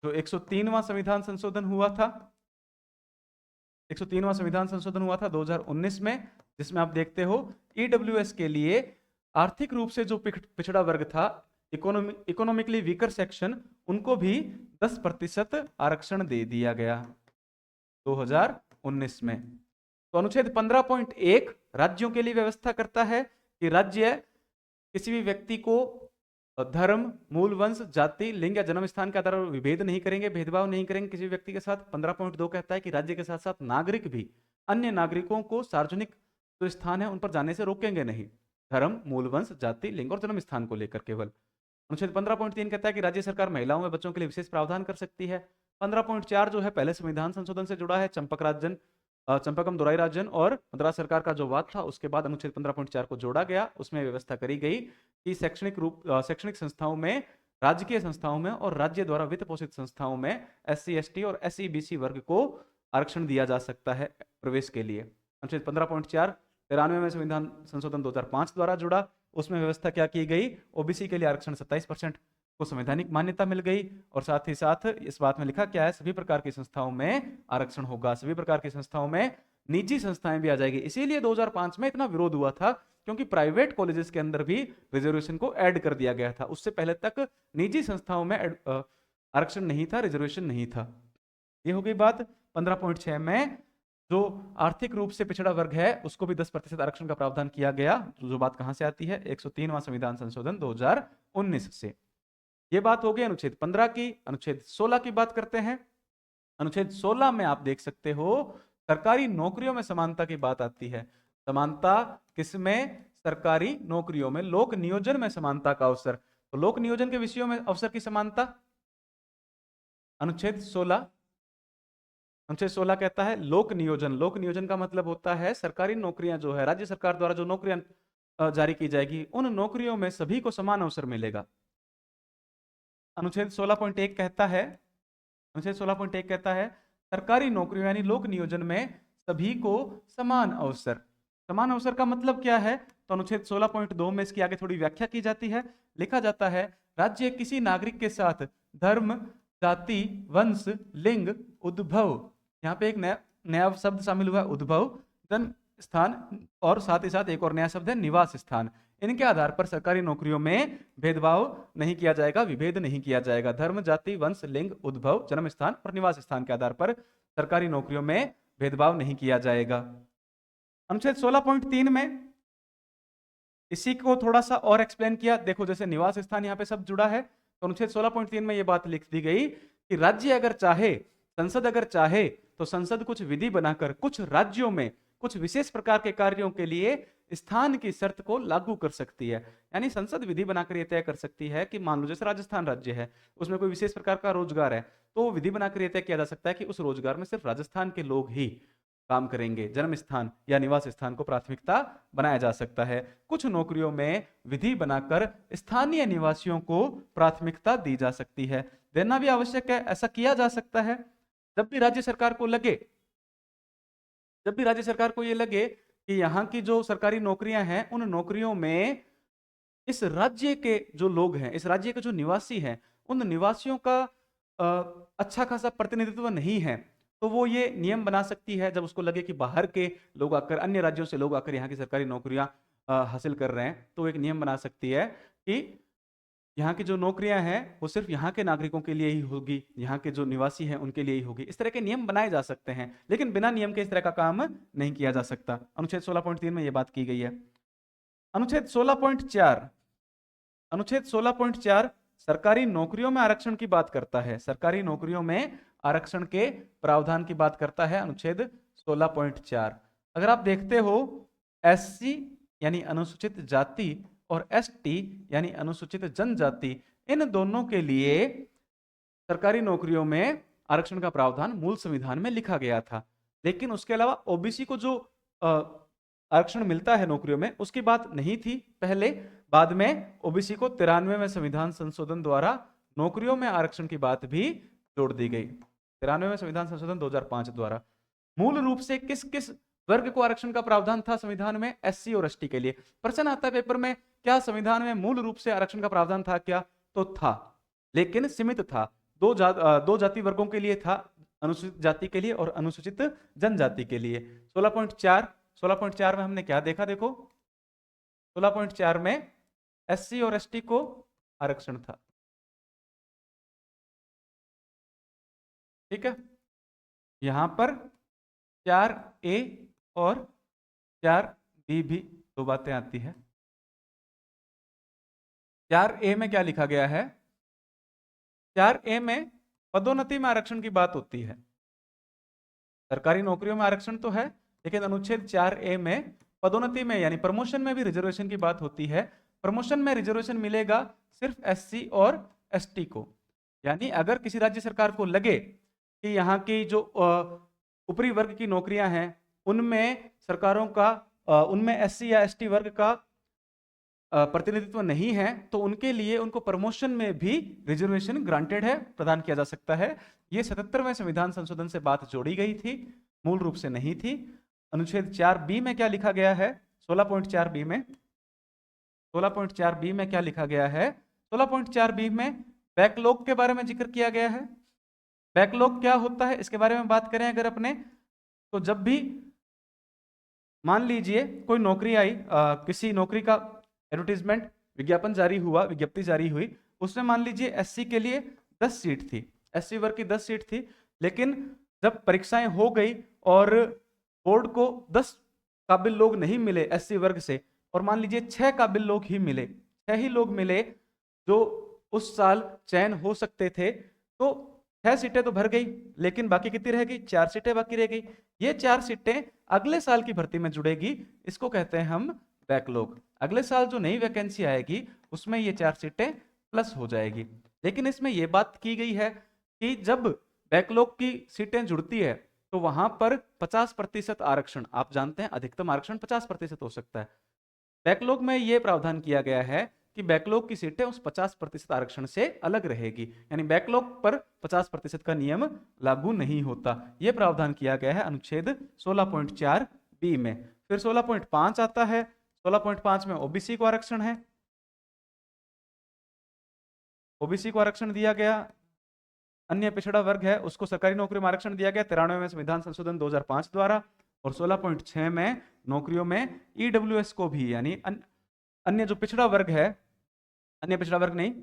जो 103वां संविधान संशोधन हुआ था, 103वां संविधान संशोधन हुआ था 2019 में, जिसमें आप देखते हो ईडब्ल्यूएस के लिए आर्थिक रूप से जो पिछड़ा वर्ग था, इकोनॉमिकली वीकर सेक्शन, उनको भी 10% आरक्षण दे दिया गया 2019 में। तो अनुच्छेद 15.1 राज्यों के लिए व्यवस्था करता है कि राज्य किसी भी व्यक्ति को धर्म, मूल वंश, जाति, लिंग या जन्म स्थान के आधार पर विभेद नहीं करेंगे, भेदभाव नहीं करेंगे किसी व्यक्ति के साथ। 15.2 कहता है कि राज्य के साथ साथ नागरिक भी अन्य नागरिकों को सार्वजनिक जो स्थान है उन पर जाने से रोकेंगे नहीं, धर्म, मूल वंश, जाति, लिंग और जन्म स्थान को लेकर केवल। अनुच्छेद 15.3 कहता है कि राज्य सरकार महिलाओं व बच्चों के लिए विशेष प्रावधान कर सकती है। 15.4 जो है पहले संविधान संशोधन से जुड़ा है, चंपकम दोराई राजन और मद्रास सरकार का जो वाद था, उसके बाद अनुच्छेद 15.4 को जोड़ा गया। उसमें व्यवस्था करी गई कि शैक्षणिक संस्थाओं में, राजकीय संस्थाओं में और राज्य द्वारा वित्त पोषित संस्थाओं में एससी, एसटी और एससी, बीसी वर्ग को आरक्षण दिया जा सकता है प्रवेश के लिए। अनुच्छेद 15.4 93वें संविधान संशोधन 2005 द्वारा जुड़ा। उसमें व्यवस्था क्या की गई? ओबीसी के लिए आरक्षण 27% को संवैधानिक मान्यता मिल गई। और साथ ही साथ इस बात में लिखा क्या है, सभी प्रकार की संस्थाओं में आरक्षण होगा, सभी प्रकार की संस्थाओं में निजी संस्थाएं भी आ जाएगी। इसीलिए 2005 में इतना विरोध हुआ था, क्योंकि प्राइवेट कॉलेजेस के अंदर भी रिजर्वेशन को ऐड कर दिया गया था। उससे पहले तक निजी संस्थाओं में आरक्षण नहीं था, रिजर्वेशन नहीं था। ये हो गई बात। 15.6 में जो आर्थिक रूप से पिछड़ा वर्ग है उसको भी 10% आरक्षण का प्रावधान किया गया। जो बात कहां से आती है? 103वां संविधान संशोधन 2019 से। ये बात हो गई अनुच्छेद 15 की। अनुच्छेद 16 की बात करते हैं। अनुच्छेद 16 में आप देख सकते हो सरकारी नौकरियों में समानता की बात आती है। समानता किसमें? सरकारी नौकरियों में, लोक नियोजन में समानता का अवसर। तो लोक नियोजन के विषयों में अवसर की समानता, अनुच्छेद 16। अनुच्छेद 16 कहता है लोक नियोजन। लोक नियोजन का मतलब होता है सरकारी नौकरियां जो है, राज्य सरकार द्वारा जो नौकरियां जारी की जाएगी, उन नौकरियों में सभी को समान अवसर मिलेगा। अनुच्छेद 16.1 कहता है, अनुच्छेद 16.1 कहता है सरकारी नौकरियों यानी लोक नियोजन में सभी को समान अवसर। समान अवसर का मतलब क्या है? तो अनुच्छेद 16.2 में इसकी आगे थोड़ी व्याख्या की जाती है। लिखा जाता है राज्य किसी नागरिक के साथ धर्म, जाति, वंश, लिंग, उद्भव, यहाँ पे एक नया नया शब्द शामिल हुआ है उद्भव, जन्म स्थान, और साथ ही साथ एक और नया शब्द है निवास स्थान। इनके आधार पर सरकारी नौकरियों में भेदभाव नहीं किया जाएगा, विभेद नहीं किया जाएगा। धर्म, जाति, वंश, लिंग, उद्भव, जन्म स्थान और निवास स्थान के आधार पर सरकारी नौकरियों में भेदभाव नहीं किया जाएगा। अनुच्छेद 16.3 में इसी को थोड़ा सा और एक्सप्लेन किया। देखो जैसे निवास स्थान यहाँ पे सब जुड़ा है, तो अनुच्छेद 16.3 में ये बात लिख दी गई कि राज्य अगर चाहे, संसद अगर चाहे, तो संसद कुछ विधि बनाकर कुछ राज्यों में कुछ विशेष प्रकार के कार्यों के लिए स्थान की शर्त को लागू कर सकती है। यानी संसद विधि बनाकर यह तय कर सकती है कि मान लो जैसे राजस्थान राज्य है, उसमें कोई विशेष प्रकार का रोजगार है, तो विधि बनाकर यह तय किया जा सकता है कि उस रोजगार में सिर्फ राजस्थान के लोग ही काम करेंगे। जन्म स्थान या निवास स्थान को प्राथमिकता बनाया जा सकता है। कुछ नौकरियों में विधि बनाकर स्थानीय निवासियों को प्राथमिकता दी जा सकती है। देना भी आवश्यक है, ऐसा किया जा सकता है जब भी राज्य सरकार को लगे, जब भी राज्य सरकार को ये लगे कि यहाँ की जो सरकारी नौकरियां हैं, उन नौकरियों में इस राज्य के जो लोग हैं, इस राज्य के जो निवासी हैं, उन निवासियों का अच्छा खासा प्रतिनिधित्व नहीं है, तो वो ये नियम बना सकती है जब उसको लगे कि बाहर के लोग आकर, अन्य राज्यों से लोग आकर यहाँ की सरकारी नौकरियां हासिल कर रहे हैं, तो एक नियम बना सकती है कि यहाँ की जो नौकरियां हैं वो सिर्फ यहाँ के नागरिकों के लिए ही होगी, यहाँ के जो निवासी हैं उनके लिए ही होगी। इस तरह के नियम बनाए जा सकते हैं, लेकिन बिना नियम के इस तरह का काम नहीं किया जा सकता। अनुच्छेद 16.3 में ये बात की गई है। अनुच्छेद 16.4, अनुच्छेद 16.4 सरकारी नौकरियों में आरक्षण की बात करता है। सरकारी नौकरियों में आरक्षण के प्रावधान की बात करता है अनुच्छेद 16.4। अगर आप देखते हो, एससी यानी अनुसूचित जाति और एसटी यानी अनुसूचित जनजाति, इन दोनों के लिए सरकारी नौकरियों में आरक्षण का प्रावधान मूल संविधान में लिखा गया था। लेकिन उसके अलावा ओबीसी को जो आरक्षण मिलता है नौकरियों में, उसकी बात नहीं थी पहले। बाद में ओबीसी को 93वें संविधान संशोधन द्वारा नौकरियों में आरक्षण की बात भी जोड़ दी गई। 93वें संविधान संशोधन 2005 द्वारा। मूल रूप से किस किस वर्ग को आरक्षण का प्रावधान था संविधान में? एससी और एसटी के लिए। प्रश्न आता है पेपर में, क्या संविधान में मूल रूप से आरक्षण का प्रावधान था क्या? तो था, लेकिन सीमित था। दो जाति वर्गों के लिए था, अनुसूचित जाति के लिए और अनुसूचित जनजाति के लिए। 16.4 में हमने क्या देखा? देखो 16.4 में एससी और एसटी को आरक्षण था, ठीक है। यहां पर 4A और 4B भी दो बातें आती है। 4A में क्या लिखा गया है? 4A में पदोन्नति में आरक्षण की बात होती है। सरकारी नौकरियों में आरक्षण तो है, लेकिन अनुच्छेद 4A में पदोन्नति में यानी प्रमोशन में भी रिजर्वेशन की बात होती है। प्रमोशन में रिजर्वेशन मिलेगा सिर्फ एससी और एसटी को। यानी अगर किसी राज्य सरकार को लगे कि यहाँ की जो ऊपरी वर्ग की नौकरियां हैं, उनमें सरकारों का उनमें एससी या एसटी वर्ग का प्रतिनिधित्व नहीं है, तो उनके लिए उनको प्रमोशन में भी रिजर्वेशन ग्रांटेड है, प्रदान किया जा सकता है। ये 77वें संविधान संशोधन से बात जोड़ी गई थी, मूल रूप से नहीं थी। अनुच्छेद 4B में क्या लिखा गया है? 16.4B में 16.4B में क्या लिखा गया है? 16.4B में बैकलॉग के बारे में जिक्र किया गया है। बैकलॉग क्या होता है, इसके बारे में बात करें अगर अपने, तो जब भी मान लीजिए कोई नौकरी आई, किसी नौकरी का एडवर्टीजमेंट, विज्ञापन जारी हुआ, विज्ञप्ति जारी हुई, उसमें मान लीजिए एससी के लिए 10 सीट थी, एससी वर्ग की 10 सीट थी, लेकिन जब परीक्षाएं हो गई और बोर्ड को 10 काबिल लोग नहीं मिले एससी वर्ग से, और मान लीजिए 6 काबिल लोग ही मिले, 6 ही लोग मिले जो उस साल चयन हो सकते थे, तो 6 सीटें तो भर गई, लेकिन बाकी कितनी रह गई? 4 सीटें बाकी रह गई। ये 4 सीटें अगले साल की भर्ती में जुड़ेगी, इसको कहते हैं हम बैकलॉग। अगले साल जो नई वैकेंसी आएगी उसमें ये 4 सीटें प्लस हो जाएगी। लेकिन इसमें यह बात की गई है कि जब बैकलॉग की सीटें जुड़ती है तो वहां पर 50% आरक्षण, आप जानते हैं अधिकतम आरक्षण 50% हो सकता है। बैकलॉग में यह प्रावधान किया गया है कि बैकलॉग की सीटें उस 50% आरक्षण से अलग रहेगी, यानी बैकलॉग पर 50% का नियम लागू नहीं होता। यह प्रावधान किया गया है अनुच्छेद 16.4B में। फिर 16.5 आता है। 16.5 में ओबीसी को आरक्षण है, ओबीसी को आरक्षण दिया गया। अन्य पिछड़ा वर्ग है उसको सरकारी नौकरियों में आरक्षण दिया गया 93वें संविधान संशोधन 2005 द्वारा, और 16.6 में नौकरियों में ईडब्ल्यूएस को भी, यानी अन्य जो पिछड़ा वर्ग है, अन्य पिछड़ा वर्ग नहीं,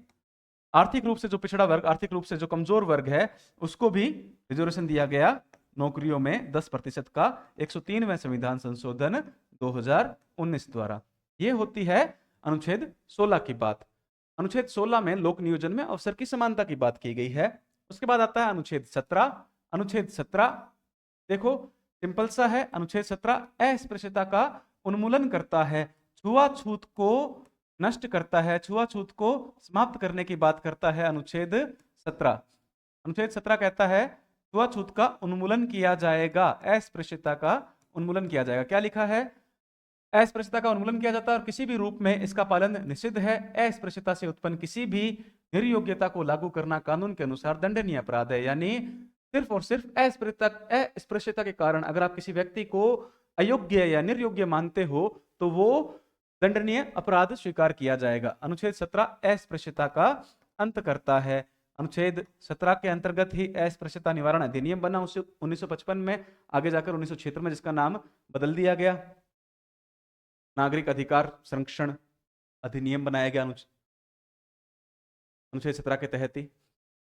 आर्थिक रूप से जो पिछड़ा वर्ग, आर्थिक रूप से जो कमजोर वर्ग है, उसको भी रिजर्वेशन दिया गया नौकरियों में 10% का 103वें संविधान संशोधन 2019 द्वारा। ये होती है अनुच्छेद 16 की बात। अनुच्छेद 16 में लोक नियोजन में अवसर की समानता की बात की गई है। उसके बाद आता है अनुच्छेद 17। अनुच्छेद 17 देखो सिंपल सा है। अनुच्छेद 17 अस्पृश्यता का उन्मूलन करता है, छुआछूत को नष्ट करता है, छुआछूत को समाप्त करने की बात करता है अनुच्छेद 17। अनुच्छेद 17 कहता है छुआछूत का उन्मूलन किया जाएगा, अस्पृश्यता का उन्मूलन किया जाएगा। क्या लिखा है? अस्पृश्यता का उन्मूलन किया जाता है और किसी भी रूप में इसका पालन निषिद्ध है। अस्पृश्यता से उत्पन्न किसी भी निर्योग्यता को लागू करना कानून के अनुसार दंडनीय अपराध है। यानी सिर्फ और सिर्फ अस्पृश्यता के कारण अगर आप किसी व्यक्ति को अयोग्य या निर्योग्य मानते हो तो वो दंडनीय अपराध स्वीकार किया जाएगा। अनुच्छेद 17 अस्पृश्यता का अंत करता है। अनुच्छेद 17 के अंतर्गत ही अस्पृश्यता निवारण अधिनियम बना 1955 में, आगे जाकर 1976 में जिसका नाम बदल दिया गया, नागरिक अधिकार संरक्षण अधिनियम बनाया गया अनुच्छेद 17 के तहत ही।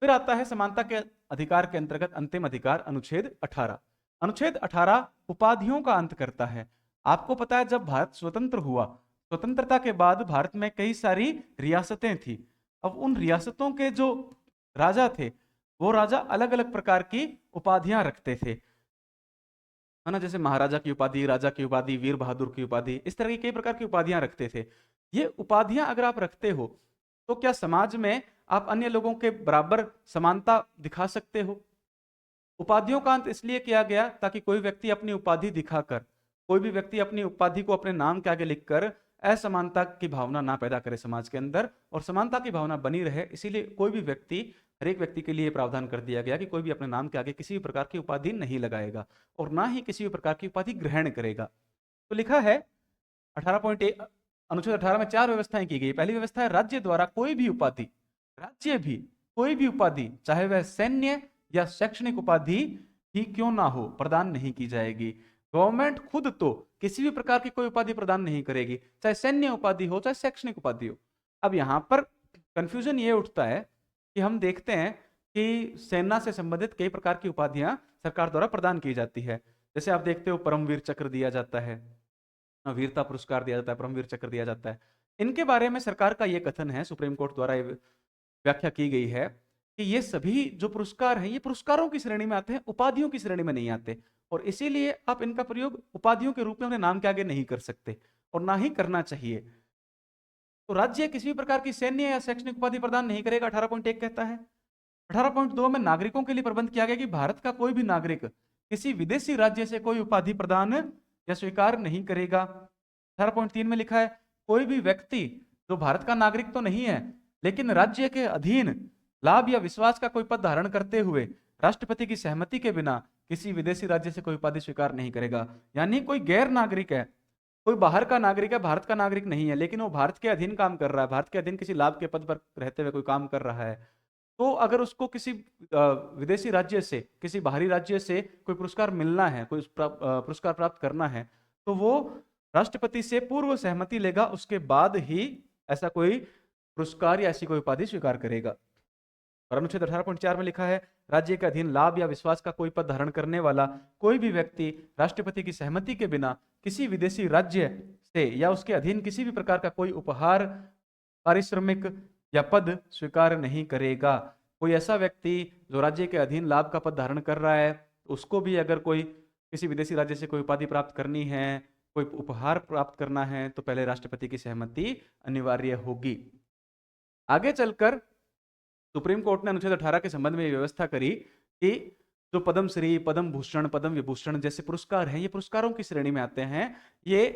फिर आता है समानता के अधिकार के अंतर्गत अंतिम अधिकार अनुच्छेद 18। अनुच्छेद 18 उपाधियों का अंत करता है। आपको पता है जब भारत स्वतंत्र हुआ, स्वतंत्रता के बाद भारत में कई सारी रियासतें थी। अब उन रियासतों के जो राजा थे वो राजा अलग अलग प्रकार की उपाधियां रखते थे, है ना, जैसे महाराजा की उपाधि, राजा की उपाधि, वीर बहादुर की उपाधि, इस तरह की कई प्रकार की उपाधियां रखते थे। ये उपाधियां अगर आप रखते हो तो क्या समाज में आप अन्य लोगों के बराबर समानता दिखा सकते हो? उपाधियों का अंत इसलिए किया गया ताकि कोई व्यक्ति अपनी उपाधि दिखाकर, कोई भी व्यक्ति अपनी उपाधि को अपने नाम के आगे लिखकर असमानता की भावना ना पैदा करे समाज के अंदर, और समानता की भावना बनी रहे। इसीलिए कोई भी व्यक्ति, हर एक व्यक्ति के लिए प्रावधान कर दिया गया कि कोई भी अपने नाम के आगे किसी भी प्रकार की उपाधि नहीं लगाएगा और ना ही किसी भी प्रकार की उपाधि ग्रहण करेगा। तो लिखा है 18.1 अनुच्छेद 18 में 4 व्यवस्थाएं की गई। पहली व्यवस्था है राज्य द्वारा कोई भी उपाधि, राज्य भी कोई भी उपाधि, चाहे वह सैन्य या शैक्षणिक उपाधि ही क्यों ना हो, प्रदान नहीं की जाएगी। गवर्नमेंट खुद तो किसी भी प्रकार की कोई उपाधि प्रदान नहीं करेगी, चाहे सैन्य उपाधि हो चाहे शैक्षणिक उपाधि हो। अब यहां पर कंफ्यूजन ये उठता है कि हम देखते हैं कि सेना से संबंधित कई प्रकार की उपाधियां सरकार द्वारा प्रदान की जाती है। जैसे आप देखते हो परमवीर चक्र दिया जाता है, वीरता पुरस्कार दिया जाता है, परमवीर चक्र दिया जाता है। इनके बारे में सरकार का यह कथन है, सुप्रीम कोर्ट द्वारा व्याख्या की गई है कि ये सभी जो पुरस्कार हैं ये पुरस्कारों की श्रेणी में आते हैं, उपाधियों की श्रेणी में नहीं आते, और इसीलिए आप इनका प्रयोग उपाधियों के रूप में अपने नाम के आगे नहीं कर सकते और ना ही करना चाहिए। तो राज्य किसी भी प्रकार की सैन्य या शैक्षणिक उपाधि प्रदान नहीं करेगा, 18.1 कहता है। 18.2 में नागरिकों के लिए प्रबंध किया गया कि भारत का कोई भी नागरिक किसी विदेशी राज्य से कोई उपाधि प्रदान या स्वीकार नहीं करेगा। 18.3 में लिखा है कोई भी व्यक्ति जो भारत का नागरिक तो नहीं है लेकिन राज्य के अधीन लाभ या विश्वास का कोई पद धारण करते हुए राष्ट्रपति की सहमति के बिना किसी विदेशी राज्य से कोई उपाधि स्वीकार नहीं करेगा। यानी कोई गैर नागरिक है, कोई बाहर का नागरिक है, भारत का नागरिक नहीं है, लेकिन वो भारत के अधीन काम कर रहा है, भारत के अधीन किसी लाभ के पद पर रहते हुए कोई काम कर रहा है, तो अगर उसको किसी विदेशी राज्य से, किसी बाहरी राज्य से कोई पुरस्कार मिलना है, कोई पुरस्कार प्राप्त करना है, तो वो राष्ट्रपति से पूर्व सहमति लेगा, उसके बाद ही ऐसा कोई पुरस्कार या ऐसी कोई उपाधि स्वीकार करेगा। और अनुच्छेद 18.4 में लिखा है राज्य के अधीन लाभ या विश्वास का कोई पद धारण करने वाला कोई भी व्यक्ति राष्ट्रपति की सहमति के बिना किसी विदेशी राज्य से या उसके अधीन किसी भी प्रकार का कोई उपहार, पारिश्रमिक या पद स्वीकार नहीं करेगा। कोई ऐसा व्यक्ति जो राज्य के अधीन लाभ का पद धारण कर रहा है, उसको भी अगर कोई किसी विदेशी राज्य से कोई उपाधि प्राप्त करनी है, कोई उपहार प्राप्त करना है, तो पहले राष्ट्रपति की सहमति अनिवार्य होगी। आगे चलकर सुप्रीम कोर्ट ने अनुच्छेद 18 के संबंध में व्यवस्था करी कि जो पद्मश्री, पद्म भूषण, पद्म विभूषण जैसे पुरस्कार हैं, ये पुरस्कारों की श्रेणी में आते हैं, ये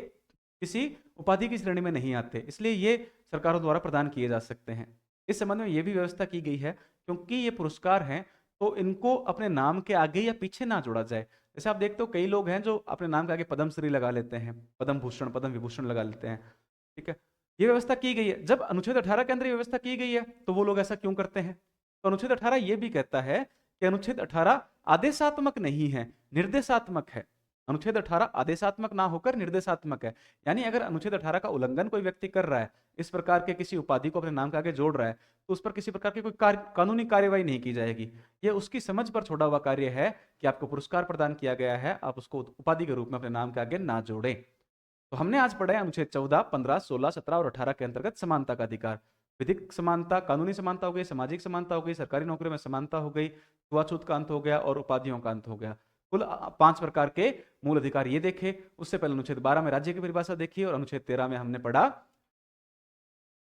किसी उपाधि की श्रेणी में नहीं आते, इसलिए ये सरकारों द्वारा प्रदान किए जा सकते हैं। इस संबंध में यह भी व्यवस्था की गई है क्योंकि ये पुरस्कार हैं तो इनको अपने नाम के आगे या पीछे ना जोड़ा जाए। जैसे आप देखते हो कई लोग हैं जो अपने नाम के आगे पद्मश्री लगा लेते हैं, पद्म भूषण, पद्म विभूषण लगा लेते हैं, ठीक है। ये व्यवस्था की गई है। जब अनुच्छेद 18 के अंदर ये व्यवस्था की गई है तो वो लोग ऐसा क्यों करते हैं? तो तो अनुच्छेद 18 ये भी कहता है कि अनुच्छेद 18 आदेशात्मक नहीं है, निर्देशात्मक है। अनुच्छेद 18 आदेशात्मक ना होकर निर्देशात्मक है। यानी अगर अनुच्छेद 18 का उल्लंघन कोई व्यक्ति कर रहा है, इस प्रकार के किसी उपाधि को अपने नाम के आगे जोड़ रहा है, तो उस पर किसी प्रकार की कोई कानूनी कार्यवाही नहीं की जाएगी। यह उसकी समझ पर छोड़ा हुआ कार्य है कि आपको पुरस्कार प्रदान किया गया है, आप उसको उपाधि के रूप में अपने नाम के आगे ना जोड़ें। तो हमने आज पढ़ा है अनुच्छेद 14, 15, 16, 17 और 18 के अंतर्गत समानता का अधिकार। विधिक समानता, कानूनी समानता हो गई, सामाजिक समानता हो गई, सरकारी नौकरियों में समानता हो गई, छुआछूत का अंत हो गया और उपाधियों का अंत हो गया। कुल 5 प्रकार के मूल अधिकार ये देखे। उससे पहले अनुच्छेद 12 में राज्य की परिभाषा देखी और अनुच्छेद 13 में हमने पढ़ा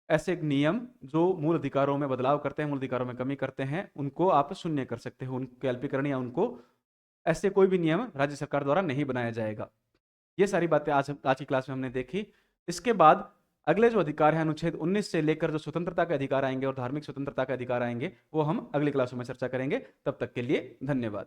ऐसे नियम जो मूल अधिकारों में बदलाव करते हैं, मूल अधिकारों में कमी करते हैं, उनको आप शून्य कर सकते हो, उनके अल्पीकरण या उनको ऐसे कोई भी नियम राज्य सरकार द्वारा नहीं बनाया जाएगा। ये सारी बातें आज की क्लास में हमने देखी। इसके बाद अगले जो अधिकार है अनुच्छेद 19 से लेकर जो स्वतंत्रता के अधिकार आएंगे और धार्मिक स्वतंत्रता के अधिकार आएंगे, वो हम अगली क्लासों में चर्चा करेंगे। तब तक के लिए धन्यवाद।